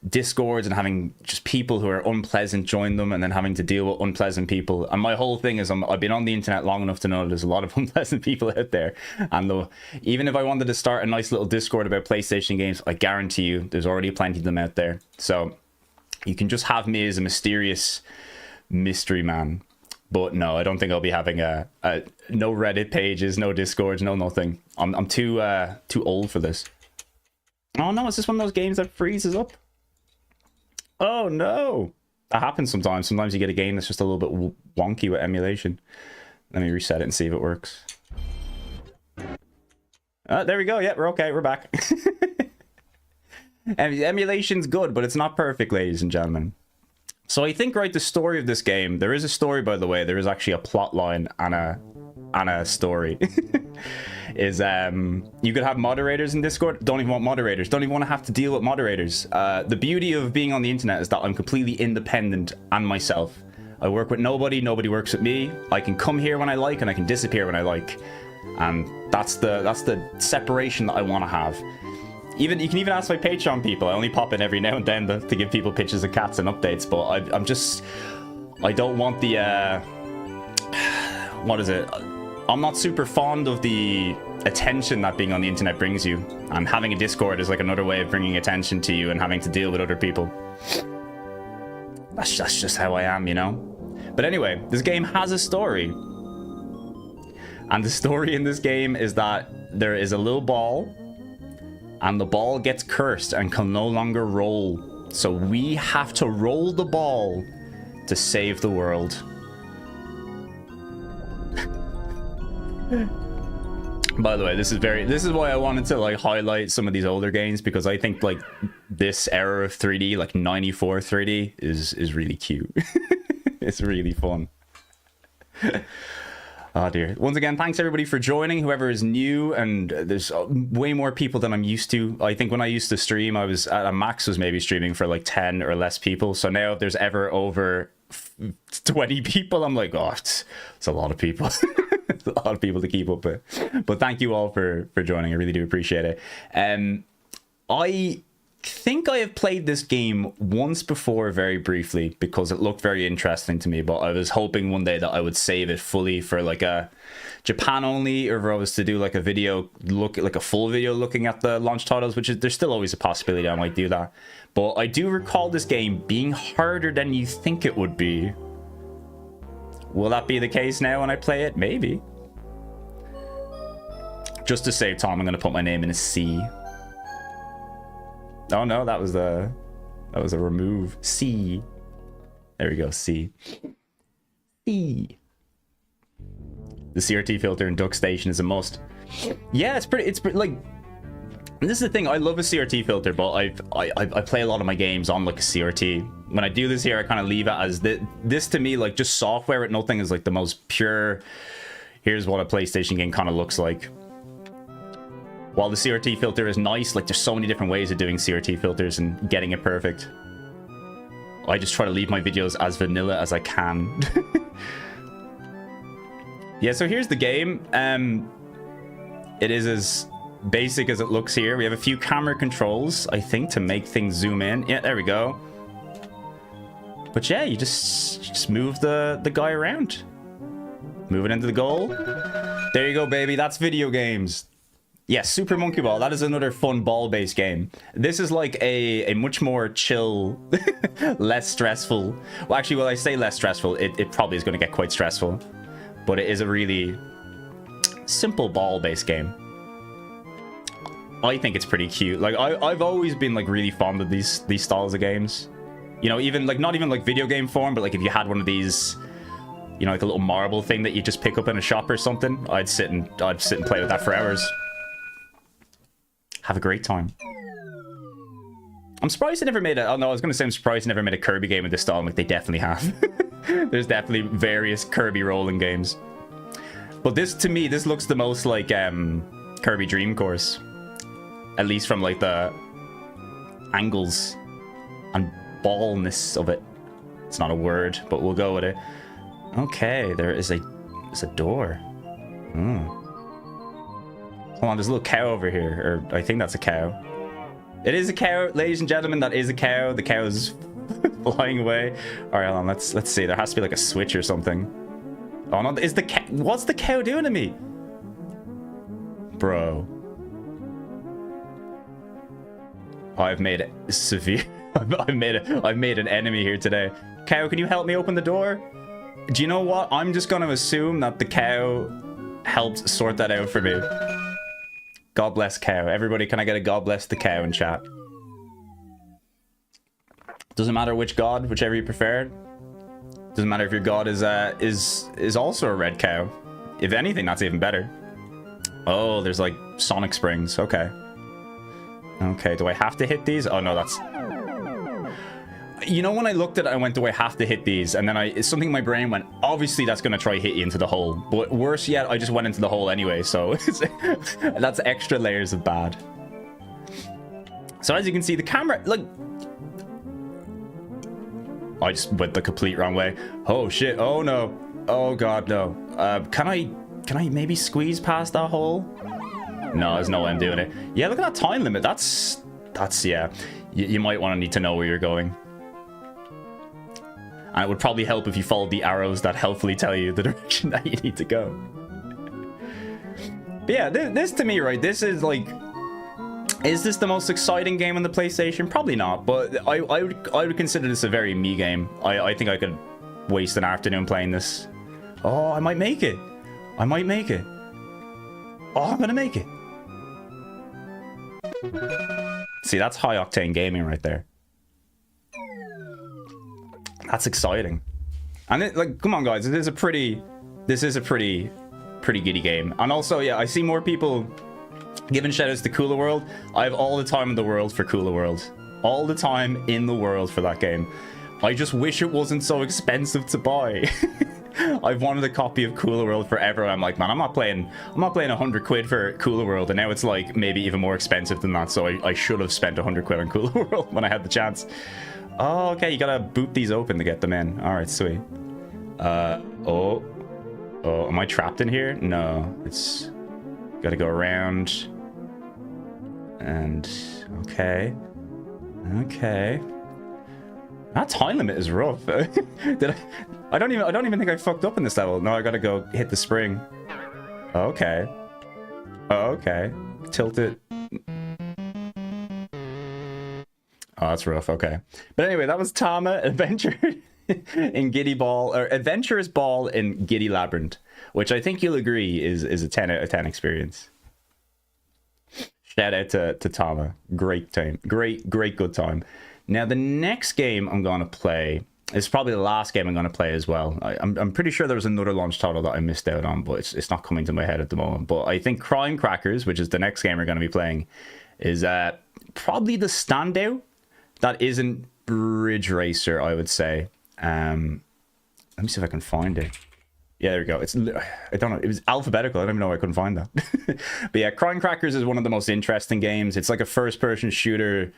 Discords and having just people who are unpleasant join them and then having to deal with unpleasant people. And my whole thing is I've been on the internet long enough to know there's a lot of unpleasant people out there. And even if I wanted to start a nice little Discord about PlayStation games, I guarantee you there's already plenty of them out there. So you can just have me as a mysterious mystery man. But no, I don't think I'll be having no Reddit pages, no Discords, no nothing. I'm too old for this. Oh no, is this one of those games that freezes up? Oh no, that happens sometimes. Sometimes you get a game that's just a little bit wonky with emulation. Let me reset it and see if it works. There we go. Yeah, we're okay. We're back. Emulation's good, but it's not perfect, ladies and gentlemen. So I think, right, the story of this game, there is a story, by the way, there is actually a plot line and a story, is you could have moderators in Discord. Don't even want moderators. Don't even want to have to deal with moderators. The beauty of being on the internet is that I'm completely independent and myself. I work with nobody. Nobody works with me. I can come here when I like and I can disappear when I like. And that's the separation that I want to have. You can even ask my Patreon people. I only pop in every now and then to give people pictures of cats and updates, but I don't want the what is it? I'm not super fond of the attention that being on the internet brings you, and having a Discord is like another way of bringing attention to you and having to deal with other people. That's just how I am, you know. But anyway, this game has a story, and the story in this game is that there is a little ball. And the ball gets cursed and can no longer roll. So we have to roll the ball to save the world. By the way, this is why I wanted to like highlight some of these older games, because I think like this era of 3D, like 94 3D is really cute. It's really fun. Oh dear. Once again, thanks everybody for joining, whoever is new, and there's way more people than I'm used to. I think when I used to stream, I was at a max was maybe streaming for like 10 or less people. So now if there's ever over 20 people, I'm like, oh, it's a lot of people. It's a lot of people to keep up with. But thank you all for joining. I really do appreciate it. I think I have played this game once before very briefly because it looked very interesting to me, but I was hoping one day that I would save it fully for like a Japan only, or if I was to do like a video like a full video looking at the launch titles, which is, there's still always a possibility I might do that. But I do recall this game being harder than you think it would be. Will that be the case now when I play it? Maybe. Just to save time, I'm going to put my name in a C. Oh no, that was a remove. C. There we go, C. C. The CRT filter in Duck Station is a must. Yeah, it's pretty like, and this is the thing, I love a CRT filter, but I play a lot of my games on like a CRT. When I do this here, I kind of leave it as this to me, like just software with nothing is like the most pure, here's what a PlayStation game kind of looks like. While the CRT filter is nice, like there's so many different ways of doing CRT filters and getting it perfect. I just try to leave my videos as vanilla as I can. Yeah, so here's the game. It is as basic as it looks here. We have a few camera controls, I think, to make things zoom in. Yeah, there we go. But yeah, you just move the guy around. Move it into the goal. There you go, baby. That's video games. Yes, Super Monkey Ball. That is another fun ball-based game. This is like a much more chill, less stressful. Well, actually, when I say less stressful, it probably is going to get quite stressful. But it is a really simple ball-based game. I think it's pretty cute. Like I've always been like really fond of these styles of games. You know, even like not even like video game form, but like if you had one of these, you know, like a little marble thing that you just pick up in a shop or something, I'd sit and play with that for hours. Have a great time. I'm surprised they never made a... Oh no, I was going to say I'm surprised they never made a Kirby game with this style. Like, they definitely have. There's definitely various Kirby rolling games. But this, to me, this looks the most like Kirby Dream Course. At least from, like, the angles and ballness of it. It's not a word, but we'll go with it. Okay, there's a door. Hold on, there's a little cow over here, or I think that's a cow. It is a cow, ladies and gentlemen, that is a cow. The cow is flying away. All right, hold on, let's see. There has to be like a switch or something. Oh no, is the cow... What's the cow doing to me? Bro. I've made it severe. I've made an enemy here today. Cow, can you help me open the door? Do you know what? I'm just going to assume that the cow helped sort that out for me. God bless cow. Everybody, can I get a God bless the cow in chat? Doesn't matter which god, whichever you prefer. Doesn't matter if your god is also a red cow. If anything, that's even better. Oh, there's like Sonic Springs. Okay. Okay, do I have to hit these? Oh no, that's... You know, when I looked at it, I went, do I have to hit these? And then something in my brain went, obviously that's going to try hit you into the hole. But worse yet, I just went into the hole anyway. So that's extra layers of bad. So as you can see, the camera, like... I just went the complete wrong way. Oh shit, oh no. Oh god, no. Can I maybe squeeze past that hole? No, there's no way I'm doing it. Yeah, look at that time limit. That's yeah. You might want to need to know where you're going. And it would probably help if you followed the arrows that helpfully tell you the direction that you need to go. But yeah, this to me, right, this is like... Is this the most exciting game on the PlayStation? Probably not, but I would consider this a very me game. I think I could waste an afternoon playing this. Oh, I might make it. I might make it. Oh, I'm gonna make it. See, that's high octane gaming right there. That's exciting. And it, like, come on guys, this is a pretty giddy game. And also, yeah, I see more people giving shoutouts to Cooler World. I have all the time in the world for Cooler World. All the time in the world for that game. I just wish it wasn't so expensive to buy. I've wanted a copy of Cooler World forever. I'm like, man, I'm not playing 100 quid for Cooler World, and now it's like maybe even more expensive than that. So I should have spent 100 quid on Cooler World when I had the chance. Oh, okay, you gotta boot these open to get them in. All right, sweet. Oh, am I trapped in here? No, it's gotta go around. And okay, Okay. That time limit is rough. I don't even think I fucked up in this level. No, I gotta go hit the spring. Okay. Okay. Tilt it. Oh, that's rough. Okay. But anyway, that was Tama Adventure in Giddy Ball, or Adventurous Ball in Giddy Labyrinth, which I think you'll agree is a 10 out of 10 experience. Shout out to Tama. Great time. Great good time. Now, the next game I'm going to play is probably the last game I'm going to play as well. I'm pretty sure there was another launch title that I missed out on, but it's not coming to my head at the moment. But I think Crime Crackers, which is the next game we're going to be playing, is probably the standout that isn't Bridge Racer, I would say. Let me see if I can find it. Yeah, there we go. I don't know. It was alphabetical. I don't even know why I couldn't find that. But yeah, Crime Crackers is one of the most interesting games. It's like a first-person shooter,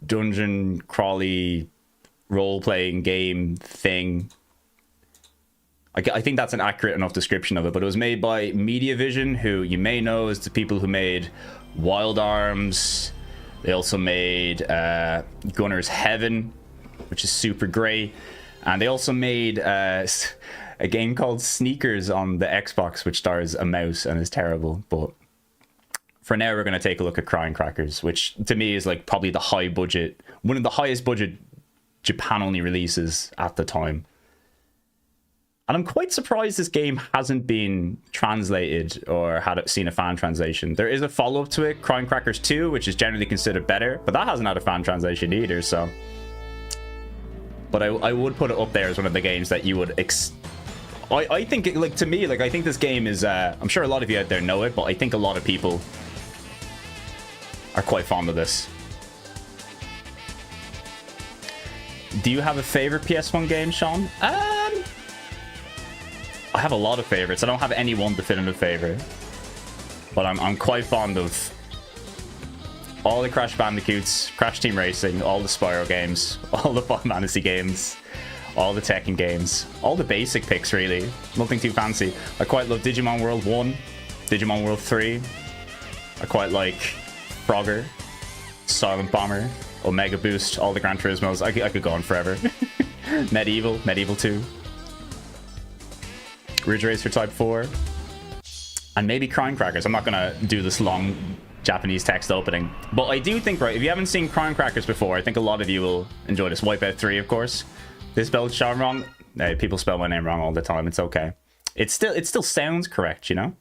dungeon crawly, role-playing game thing. I think that's an accurate enough description of it. But it was made by Mediavision, who you may know as the people who made Wild Arms. They also made Gunner's Heaven, which is super great. And they also made a game called Sneakers on the Xbox, which stars a mouse and is terrible. But for now, we're going to take a look at Crime Crackers, which to me is like probably the high budget, one of the highest budget Japan-only releases at the time. And I'm quite surprised this game hasn't been translated or seen a fan translation. There is a follow-up to it, Crime Crackers 2, which is generally considered better, but that hasn't had a fan translation either, so... But I would put it up there as one of the games that you would... I think, like, to me, like, I think this game is... I'm sure a lot of you out there know it, but I think a lot of people are quite fond of this. Do you have a favorite PS1 game, Sean? I have a lot of favorites. I don't have any one definitive favorite, but I'm quite fond of all the Crash Bandicoots, Crash Team Racing, all the Spyro games, all the Final Fantasy games, all the Tekken games, all the basic picks, really. Nothing too fancy. I quite love Digimon World 1, Digimon World 3. I quite like Frogger, Silent Bomber, Omega Boost, all the Gran Turismos. I could go on forever. Medieval 2. Ridge Racer Type 4. And maybe Crime Crackers. I'm not going to do this long Japanese text opening. But I do think, right, if you haven't seen Crime Crackers before, I think a lot of you will enjoy this. Wipeout 3, of course. This spelled Sean wrong. Hey, people spell my name wrong all the time. It's okay. It still sounds correct, you know?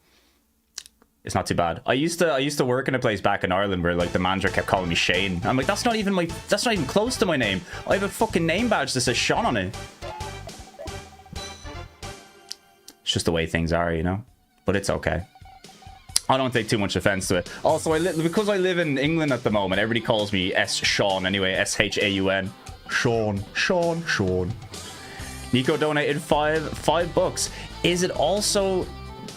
It's not too bad. I used to work in a place back in Ireland where like the manager kept calling me Shane. I'm like, that's not even close to my name. I have a fucking name badge that says Sean on it. It's just the way things are, you know? But it's okay. I don't take too much offense to it. Also, because I live in England at the moment, everybody calls me Sean anyway. S-H-A-U-N. Sean. Nico donated $5. Is it also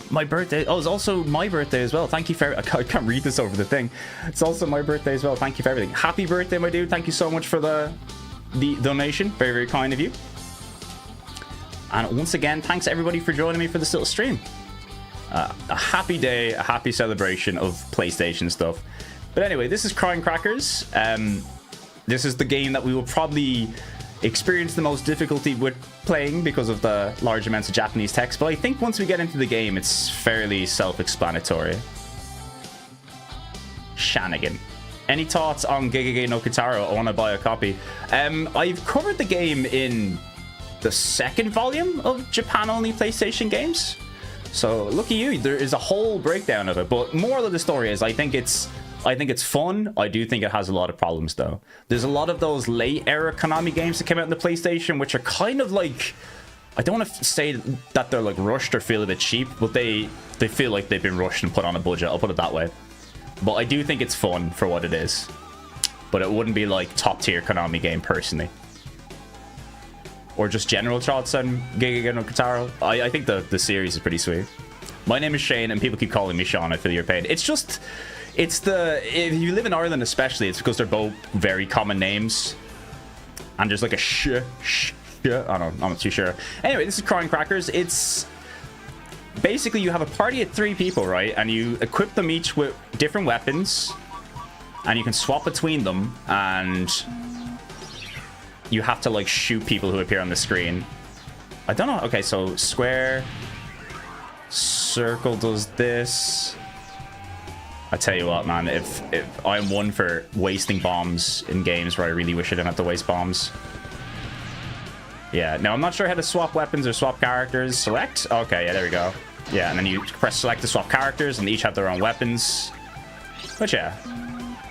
my birthday? Oh, it's also my birthday as well. Thank you for... I can't read this over the thing. It's also my birthday as well. Thank you for everything. Happy birthday, my dude. Thank you so much for the donation. Very, very kind of you. And once again, thanks everybody for joining me for this little stream. A happy day, a happy celebration of PlayStation stuff. But anyway, this is Crime Crackers. This is the game that we will probably experience the most difficulty with playing because of the large amounts of Japanese text. But I think once we get into the game, it's fairly self-explanatory. Shanigan. Any thoughts on Gegege no Kitaro? I want to buy a copy. I've covered the game in the second volume of Japan-only PlayStation games. So look at you, there is a whole breakdown of it. But moral of the story is I think it's fun. I do think it has a lot of problems though. There's a lot of those late era Konami games that came out in the PlayStation which are kind of like, I don't want to say that they're like rushed or feel a bit cheap, but they feel like they've been rushed and put on a budget. I'll put it that way. But I do think it's fun for what it is. But it wouldn't be like top tier Konami game personally. Or just general thoughts on Gegege no Kitaro. I think the series is pretty sweet. My name is Shane, and people keep calling me Sean. I feel your pain. It's just... if you live in Ireland especially, it's because they're both very common names. And there's like a I don't know, I'm not too sure. Anyway, this is Crime Crackers. It's... Basically, you have a party of 3 people, right? And you equip them each with different weapons. And you can swap between them. And you have to like shoot people who appear on the screen. I don't know. Okay, so square, circle does this. I tell you what, man, if I'm one for wasting bombs in games where I really wish I didn't have to waste bombs. Yeah, now I'm not sure how to swap weapons or swap characters. Select? Okay, yeah, there we go. Yeah, and then you press select to swap characters, and they each have their own weapons. But yeah,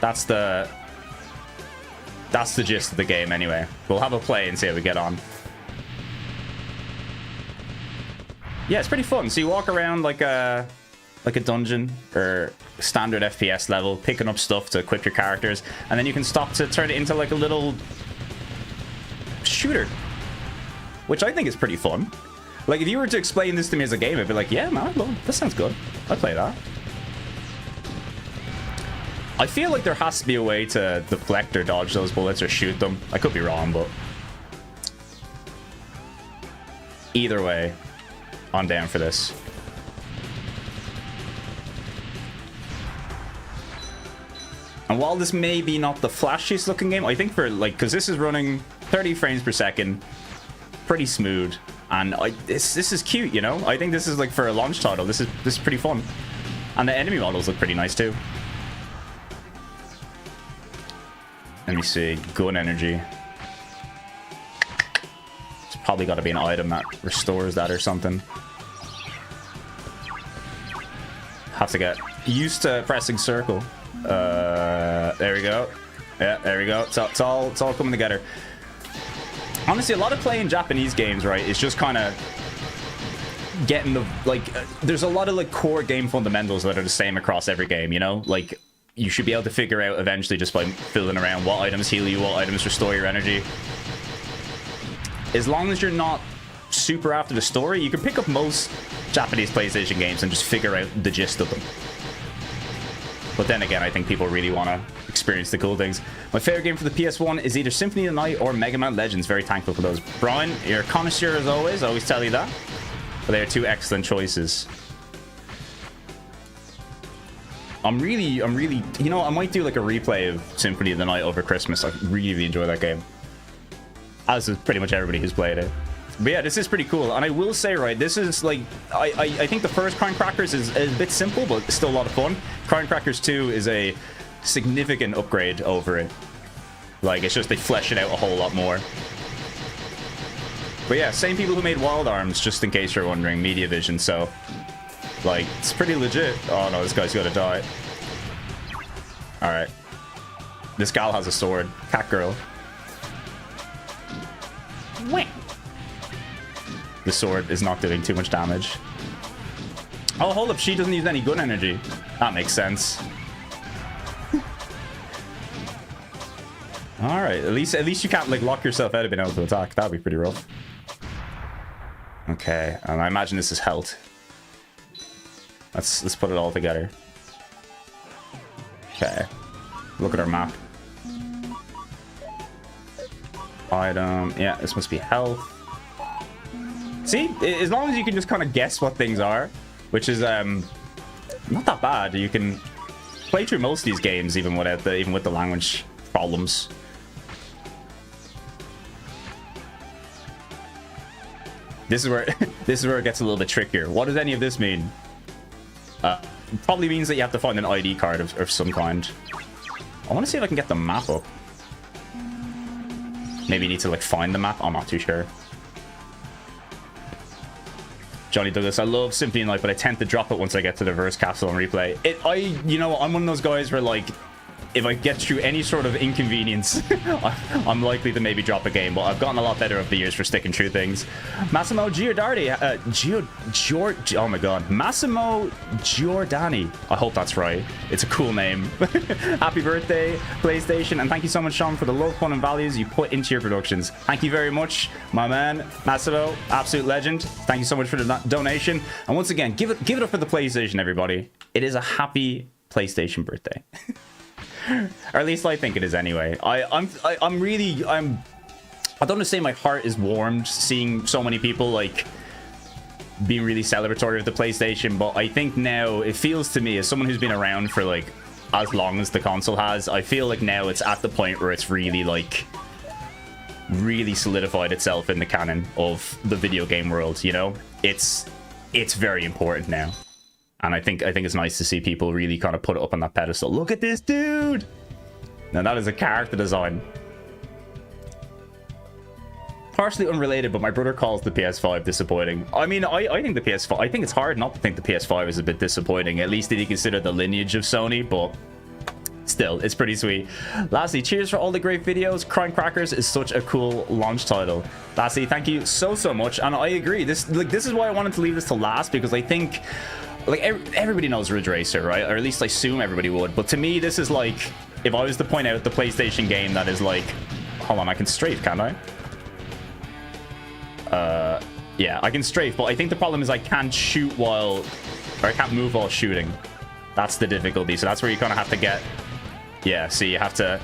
that's the gist of the game anyway. We'll have a play and see how we get on. Yeah, it's pretty fun. So you walk around like a dungeon or standard FPS level, picking up stuff to equip your characters, and then you can stop to turn it into like a little shooter, which I think is pretty fun. Like, if you were to explain this to me as a game, I'd be like, yeah, man, well, this sounds good. I'd play that. I feel like there has to be a way to deflect or dodge those bullets or shoot them. I could be wrong, but either way, I'm down for this. And while this may be not the flashiest looking game, I think for like, because this is running 30 frames per second, pretty smooth, and this is cute, you know. I think this is like for a launch title. This is pretty fun, and the enemy models look pretty nice too. Let me see, gun energy. It's probably got to be an item that restores that or something. Have to get used to pressing circle. There we go. Yeah, there we go. It's all coming together. Honestly, a lot of playing Japanese games, right, is just kind of getting the, like, there's a lot of, like, core game fundamentals that are the same across every game, you know? Like, you should be able to figure out eventually just by fiddling around what items heal you, what items restore your energy. As long as you're not super after the story, you can pick up most Japanese PlayStation games and just figure out the gist of them. But then again, I think people really want to experience the cool things. My favorite game for the PS1 is either Symphony of the Night or Mega Man Legends. Very thankful for those. Brian, you're a connoisseur as always. I always tell you that. But they are two excellent choices. I'm really, you know, I might do like a replay of Symphony of the Night over Christmas. I really enjoy that game. As is pretty much everybody who's played it. But yeah, this is pretty cool. And I will say, right, this is like, I think the first Crown Crackers is a bit simple, but it's still a lot of fun. Crown Crackers 2 is a significant upgrade over it. Like, it's just they flesh it out a whole lot more. But yeah, same people who made Wild Arms, just in case you're wondering, Media Vision, so like, it's pretty legit. Oh no, this guy's gotta die. Alright. This gal has a sword. Cat girl. Wait. The sword is not doing too much damage. Oh, hold up, she doesn't use any gun energy. That makes sense. Alright, at least you can't like lock yourself out of being able to attack. That'd be pretty rough. Okay, I imagine this is health. Let's put it all together. Okay. Look at our map. Item. Yeah, this must be health. See, as long as you can just kind of guess what things are, which is not that bad. You can play through most of these games even with the language problems. This is where it gets a little bit trickier. What does any of this mean? Probably means that you have to find an ID card of some kind. I want to see if I can get the map up. Maybe you need to like find the map. I'm not too sure. Johnny Douglas, I love Symphony of the Night, but I tend to drop it once I get to the Verse Capsule on replay. You know, I'm one of those guys where like, if I get through any sort of inconvenience, I'm likely to maybe drop a game, but I've gotten a lot better over the years for sticking through things. Massimo Giordani, oh my god, Massimo Giordani. I hope that's right. It's a cool name. Happy birthday, PlayStation, and thank you so much, Sean, for the love, fun, and values you put into your productions. Thank you very much, my man, Massimo, absolute legend. Thank you so much for the donation, and once again, give it up for the PlayStation, everybody. It is a happy PlayStation birthday. Or at least I think it is anyway. I don't want to say my heart is warmed seeing so many people like being really celebratory of the PlayStation, but I think now it feels to me, as someone who's been around for like as long as the console has, I feel like now it's at the point where it's really like really solidified itself in the canon of the video game world, you know? It's very important now. And I think it's nice to see people really kind of put it up on that pedestal. Look at this dude! Now that is a character design. Partially unrelated, but my brother calls the PS5 disappointing. I mean, I think the PS5... I think it's hard not to think the PS5 is a bit disappointing, at least if you consider the lineage of Sony, but still, it's pretty sweet. Lastly, cheers for all the great videos. Crime Crackers is such a cool launch title. Lastly, thank you so much, and I agree. This is why I wanted to leave this to last, because I think... Like, everybody knows Ridge Racer, right? Or at least I assume everybody would. But to me, this is like... If I was to point out the PlayStation game that is like... Hold on, I can strafe, can't I? Yeah, I can strafe, but I think the problem is I can't shoot while... Or I can't move while shooting. That's the difficulty. So that's where you kind of have to get... Yeah, see, you have to...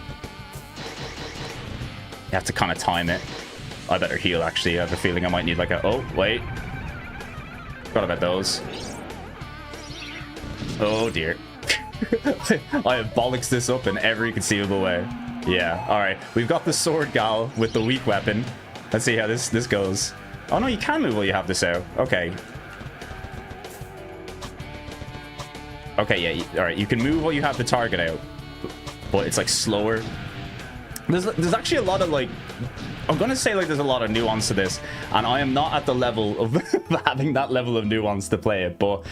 You have to kind of time it. I better heal, actually. I have a feeling I might need like a... Oh, wait. Forgot about those. Oh, dear. I have bollocks this up in every conceivable way. Yeah, alright. We've got the sword gal with the weak weapon. Let's see how this goes. Oh, no, you can move while you have this out. Okay. Okay, yeah. Alright, you can move while you have the target out. But it's, like, slower. There's actually a lot of, like... I'm gonna say, like, there's a lot of nuance to this. And I am not at the level of having that level of nuance to play it. But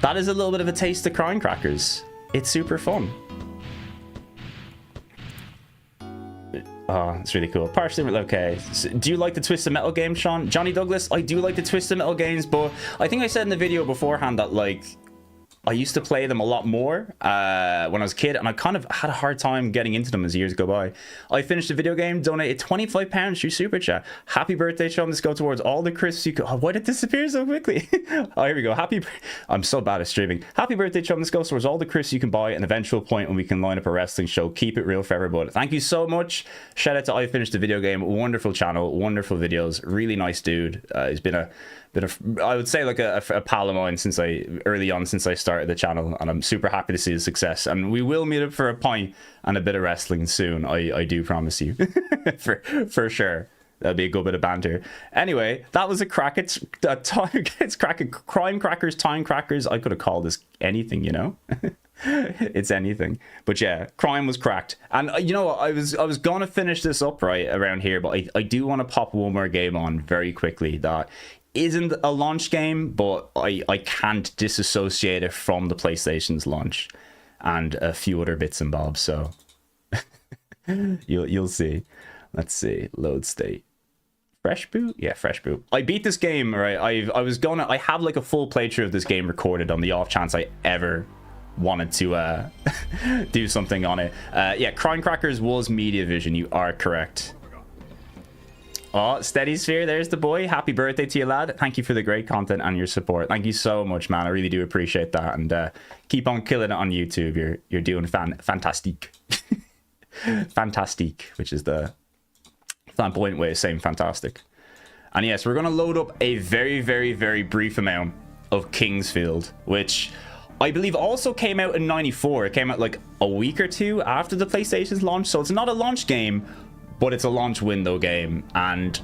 that is a little bit of a taste of Crime Crackers. It's super fun. Oh, it's really cool. Partially, okay. So, do you like the Twisted Metal games, Sean? Johnny Douglas, I do like the Twisted Metal games, but I think I said in the video beforehand that, like, I used to play them a lot more when I was a kid, and I kind of had a hard time getting into them as years go by. I finished the video game, donated £25 through Super Chat. Happy birthday, Sean. This go towards all the crisps you could... Oh, why did it disappear so quickly? Oh, here we go. I'm so bad at streaming. Happy birthday, Sean. This goes towards all the crisps you can buy at an eventual point when we can line up a wrestling show. Keep it real forever, bud. Thank you so much. Shout out to I Finished the Video Game. Wonderful channel. Wonderful videos. Really nice dude. He's been a bit of, I would say, like a pal of mine since early on since I started the channel, and I'm super happy to see his success. And we will meet up for a pint and a bit of wrestling soon. I do promise you. for sure. That'll be a good bit of banter. Anyway, that was a crack. It's cracking Crime Crackers, Time Crackers. I could have called this anything, you know. It's anything. But yeah, Crime was cracked. And you know what, I was gonna finish this up right around here, but I do want to pop one more game on very quickly that isn't a launch game, but I can't disassociate it from the PlayStation's launch and a few other bits and bobs. So you'll see. Let's see. Load state. Fresh boot? Yeah, fresh boot. I beat this game, right? I have like a full playthrough of this game recorded on the off chance I ever wanted to do something on it. Yeah, Crime Crackers was Mediavision. You are correct. Oh, Steady Sphere, there's the boy. Happy birthday to you, lad. Thank you for the great content and your support. Thank you so much, man. I really do appreciate that. And keep on killing it on YouTube. You're doing fantastic. Fantastic, which is the flamboyant way of saying fantastic. And yes, we're going to load up a very, very, very brief amount of Kingsfield, which I believe also came out in 94. It came out like a week or two after the PlayStation's launch. So it's not a launch game, but it's a launch window game. And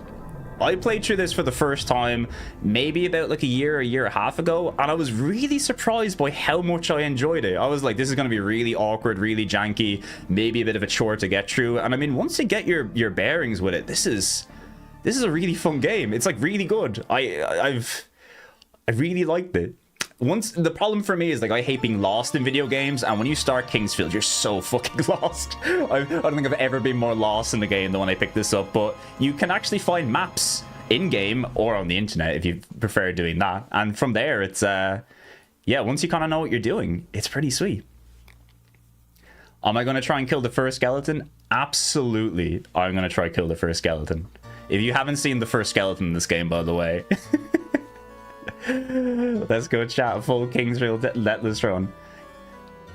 I played through this for the first time maybe about like a year and a half ago, and I was really surprised by how much I enjoyed it. I was like, this is going to be really awkward, really janky, maybe a bit of a chore to get through. And I mean, once you get your bearings with it, this is a really fun game. It's like really good. I really liked it. Once the problem for me is like I hate being lost in video games, and when you start Kingsfield, you're so fucking lost. I don't think I've ever been more lost in the game than when I picked this up. But you can actually find maps in game or on the internet if you prefer doing that, and from there it's yeah, once you kind of know what you're doing, it's pretty sweet. Am I going to try and kill the first skeleton? Absolutely, I'm going to try kill the first skeleton. If you haven't seen the first skeleton in this game, by the way. Let's go chat. Full Kingsfield Letless run.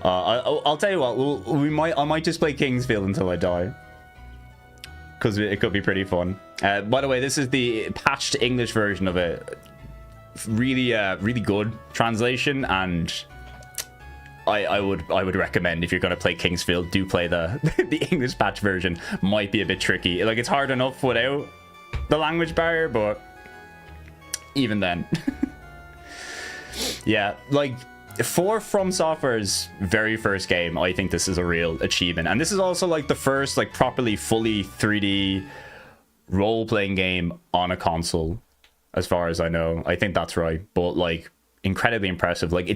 I'll tell you what. I might just play Kingsfield until I die, because it could be pretty fun. By the way, this is the patched English version of it. Really, really good translation, and I would recommend, if you're going to play Kingsfield, do play the the English patch version. Might be a bit tricky. Like, it's hard enough without the language barrier, but even then. Yeah, like, for From Software's very first game, I think this is a real achievement. And this is also like the first like properly fully 3D role-playing game on a console, as far as I know. I think that's right. But like, incredibly impressive. Like,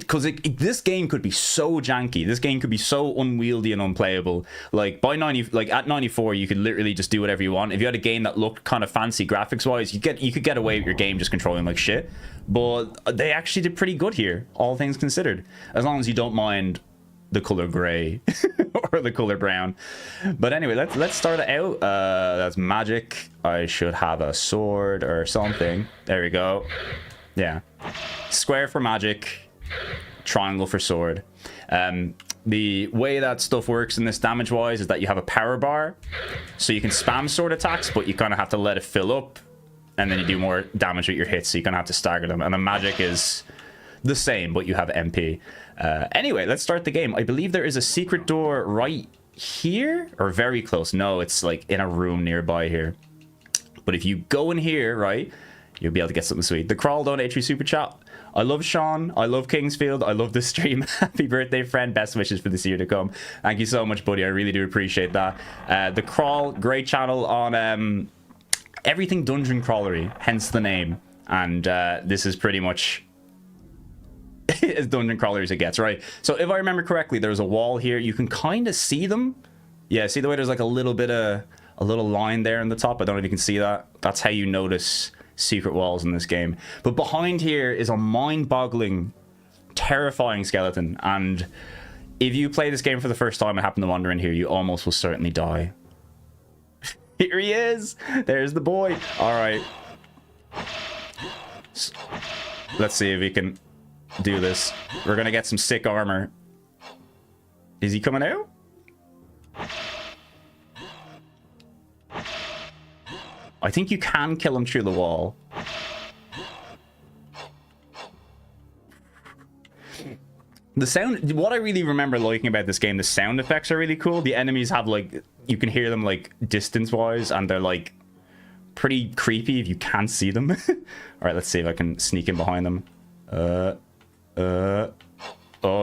this game could be so janky. This game could be so unwieldy and unplayable. Like, by at 94, you could literally just do whatever you want. If you had a game that looked kind of fancy graphics wise, you could get away with your game just controlling like shit. But they actually did pretty good here, all things considered, as long as you don't mind the color gray or the color brown. But anyway, let's start it out. That's magic. I should have a sword or something. There we go. Yeah, square for magic, triangle for sword. The way that stuff works in this damage wise is that you have a power bar, so you can spam sword attacks, but you kind of have to let it fill up, and then you do more damage with your hits, so you kind of have to stagger them. And the magic is the same, but you have MP. Anyway, let's start the game. I believe there is a secret door right here, or very close. No, it's like in a room nearby here. But if you go in here, right, you'll be able to get something sweet. The Crawl donate through Super Chat. I love Sean. I love Kingsfield. I love the stream. Happy birthday, friend. Best wishes for this year to come. Thank you so much, buddy. I really do appreciate that. The Crawl, great channel on everything dungeon crawlery, hence the name. And this is pretty much as dungeon crawler as it gets, right? So if I remember correctly, there's a wall here. You can kind of see them. Yeah, see the way there's like a little line there in the top? I don't know if you can see that. That's how you notice secret walls in this game. But behind here is a mind-boggling, terrifying skeleton, and if you play this game for the first time and happen to wander in here, you almost will certainly die. Here he is. There's the boy. All right, let's see if we can do this. We're gonna get some sick armor. Is he coming out? I think you can kill him through the wall. The sound, what I really remember liking about this game, the sound effects are really cool. The enemies have like, you can hear them like distance wise, and they're like pretty creepy if you can't see them. All right, let's see if I can sneak in behind them. Oh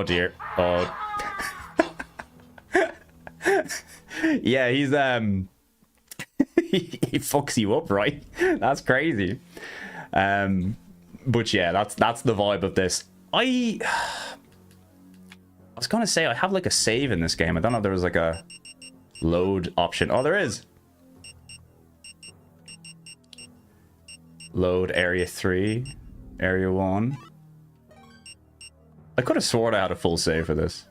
dear. Oh. Yeah, he's he fucks you up, right? That's crazy. But yeah, that's the vibe of this. I was gonna say I have like a save in this game. I don't know if there was like a load option. Oh, there is. Load area 3, area 1. I could have sworn I had a full save for this.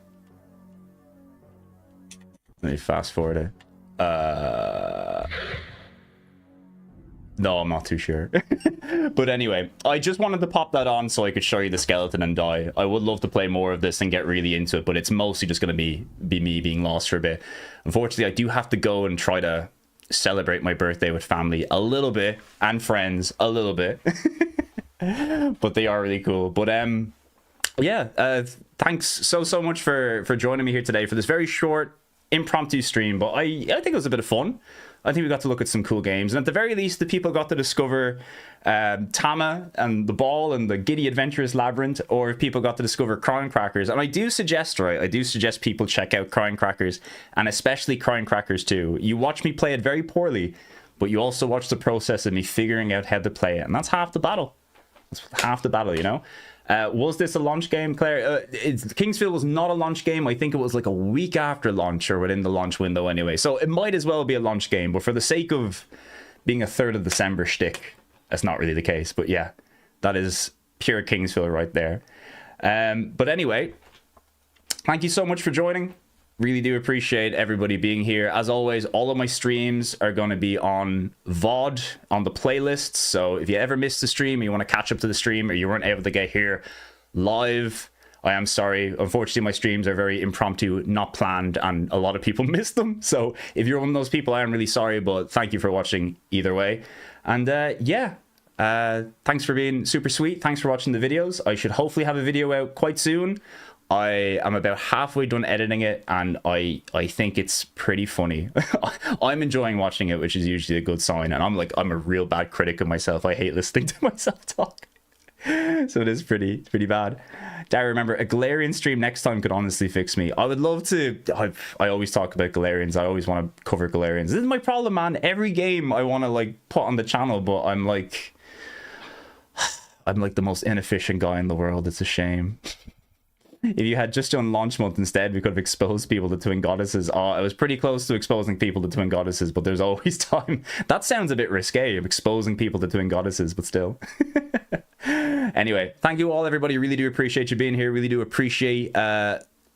Let me fast forward it. No, I'm not too sure. But anyway, I just wanted to pop that on so I could show you the skeleton and die. I would love to play more of this and get really into it, but it's mostly just going to be me being lost for a bit. Unfortunately, I do have to go and try to celebrate my birthday with family a little bit, and friends a little bit. But they are really cool. But yeah, thanks so much for joining me here today for this very short impromptu stream. But I think it was a bit of fun. I think we got to look at some cool games, and at the very least, the people got to discover Tama and the Ball and the Giddy Adventurous Labyrinth, or if people got to discover Crying Crackers. And I do suggest, right, I do suggest people check out Crying Crackers, and especially Crying Crackers 2. You watch me play it very poorly, but you also watch the process of me figuring out how to play it, and that's half the battle. That's half the battle, you know? Was this a launch game, Claire? Kingsfield was not a launch game. I think it was like a week after launch, or within the launch window anyway. So it might as well be a launch game. But for the sake of being a 3rd of December shtick, that's not really the case. But yeah, that is pure Kingsfield right there. But anyway, thank you so much for joining. Really do appreciate everybody being here. As always, all of my streams are going to be on VOD, on the playlists. So if you ever missed the stream, or you want to catch up to the stream, or you weren't able to get here live, I am sorry. Unfortunately, my streams are very impromptu, not planned, and a lot of people miss them. So if you're one of those people, I am really sorry, but thank you for watching either way. And yeah, thanks for being super sweet. Thanks for watching the videos. I should hopefully have a video out quite soon I am about halfway done editing it, and I think it's pretty funny. I'm enjoying watching it, which is usually a good sign. And I'm a real bad critic of myself. I hate listening to myself talk. So it is pretty bad. Darry, remember, a Galarian stream next time could honestly fix me. I would love to. I always talk about Galarians. I always want to cover Galarians. This is my problem, man. Every game I want to like put on the channel, but I'm like the most inefficient guy in the world. It's a shame. If you had just done launch month instead, we could have exposed people to twin goddesses. Oh, I was pretty close to exposing people to twin goddesses, but there's always time. That sounds a bit risque, of exposing people to twin goddesses, but still. Anyway, thank you all, everybody. Really do appreciate you being here. Really do appreciate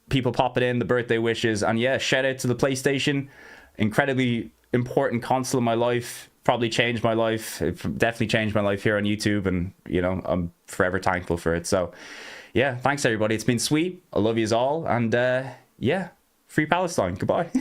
people popping in, the birthday wishes. And yeah, shout out to the PlayStation. Incredibly important console in my life. Probably changed my life. It definitely changed my life here on YouTube. And, you know, I'm forever thankful for it. So, yeah, thanks, everybody. It's been sweet. I love yous all. And, yeah, free Palestine. Goodbye.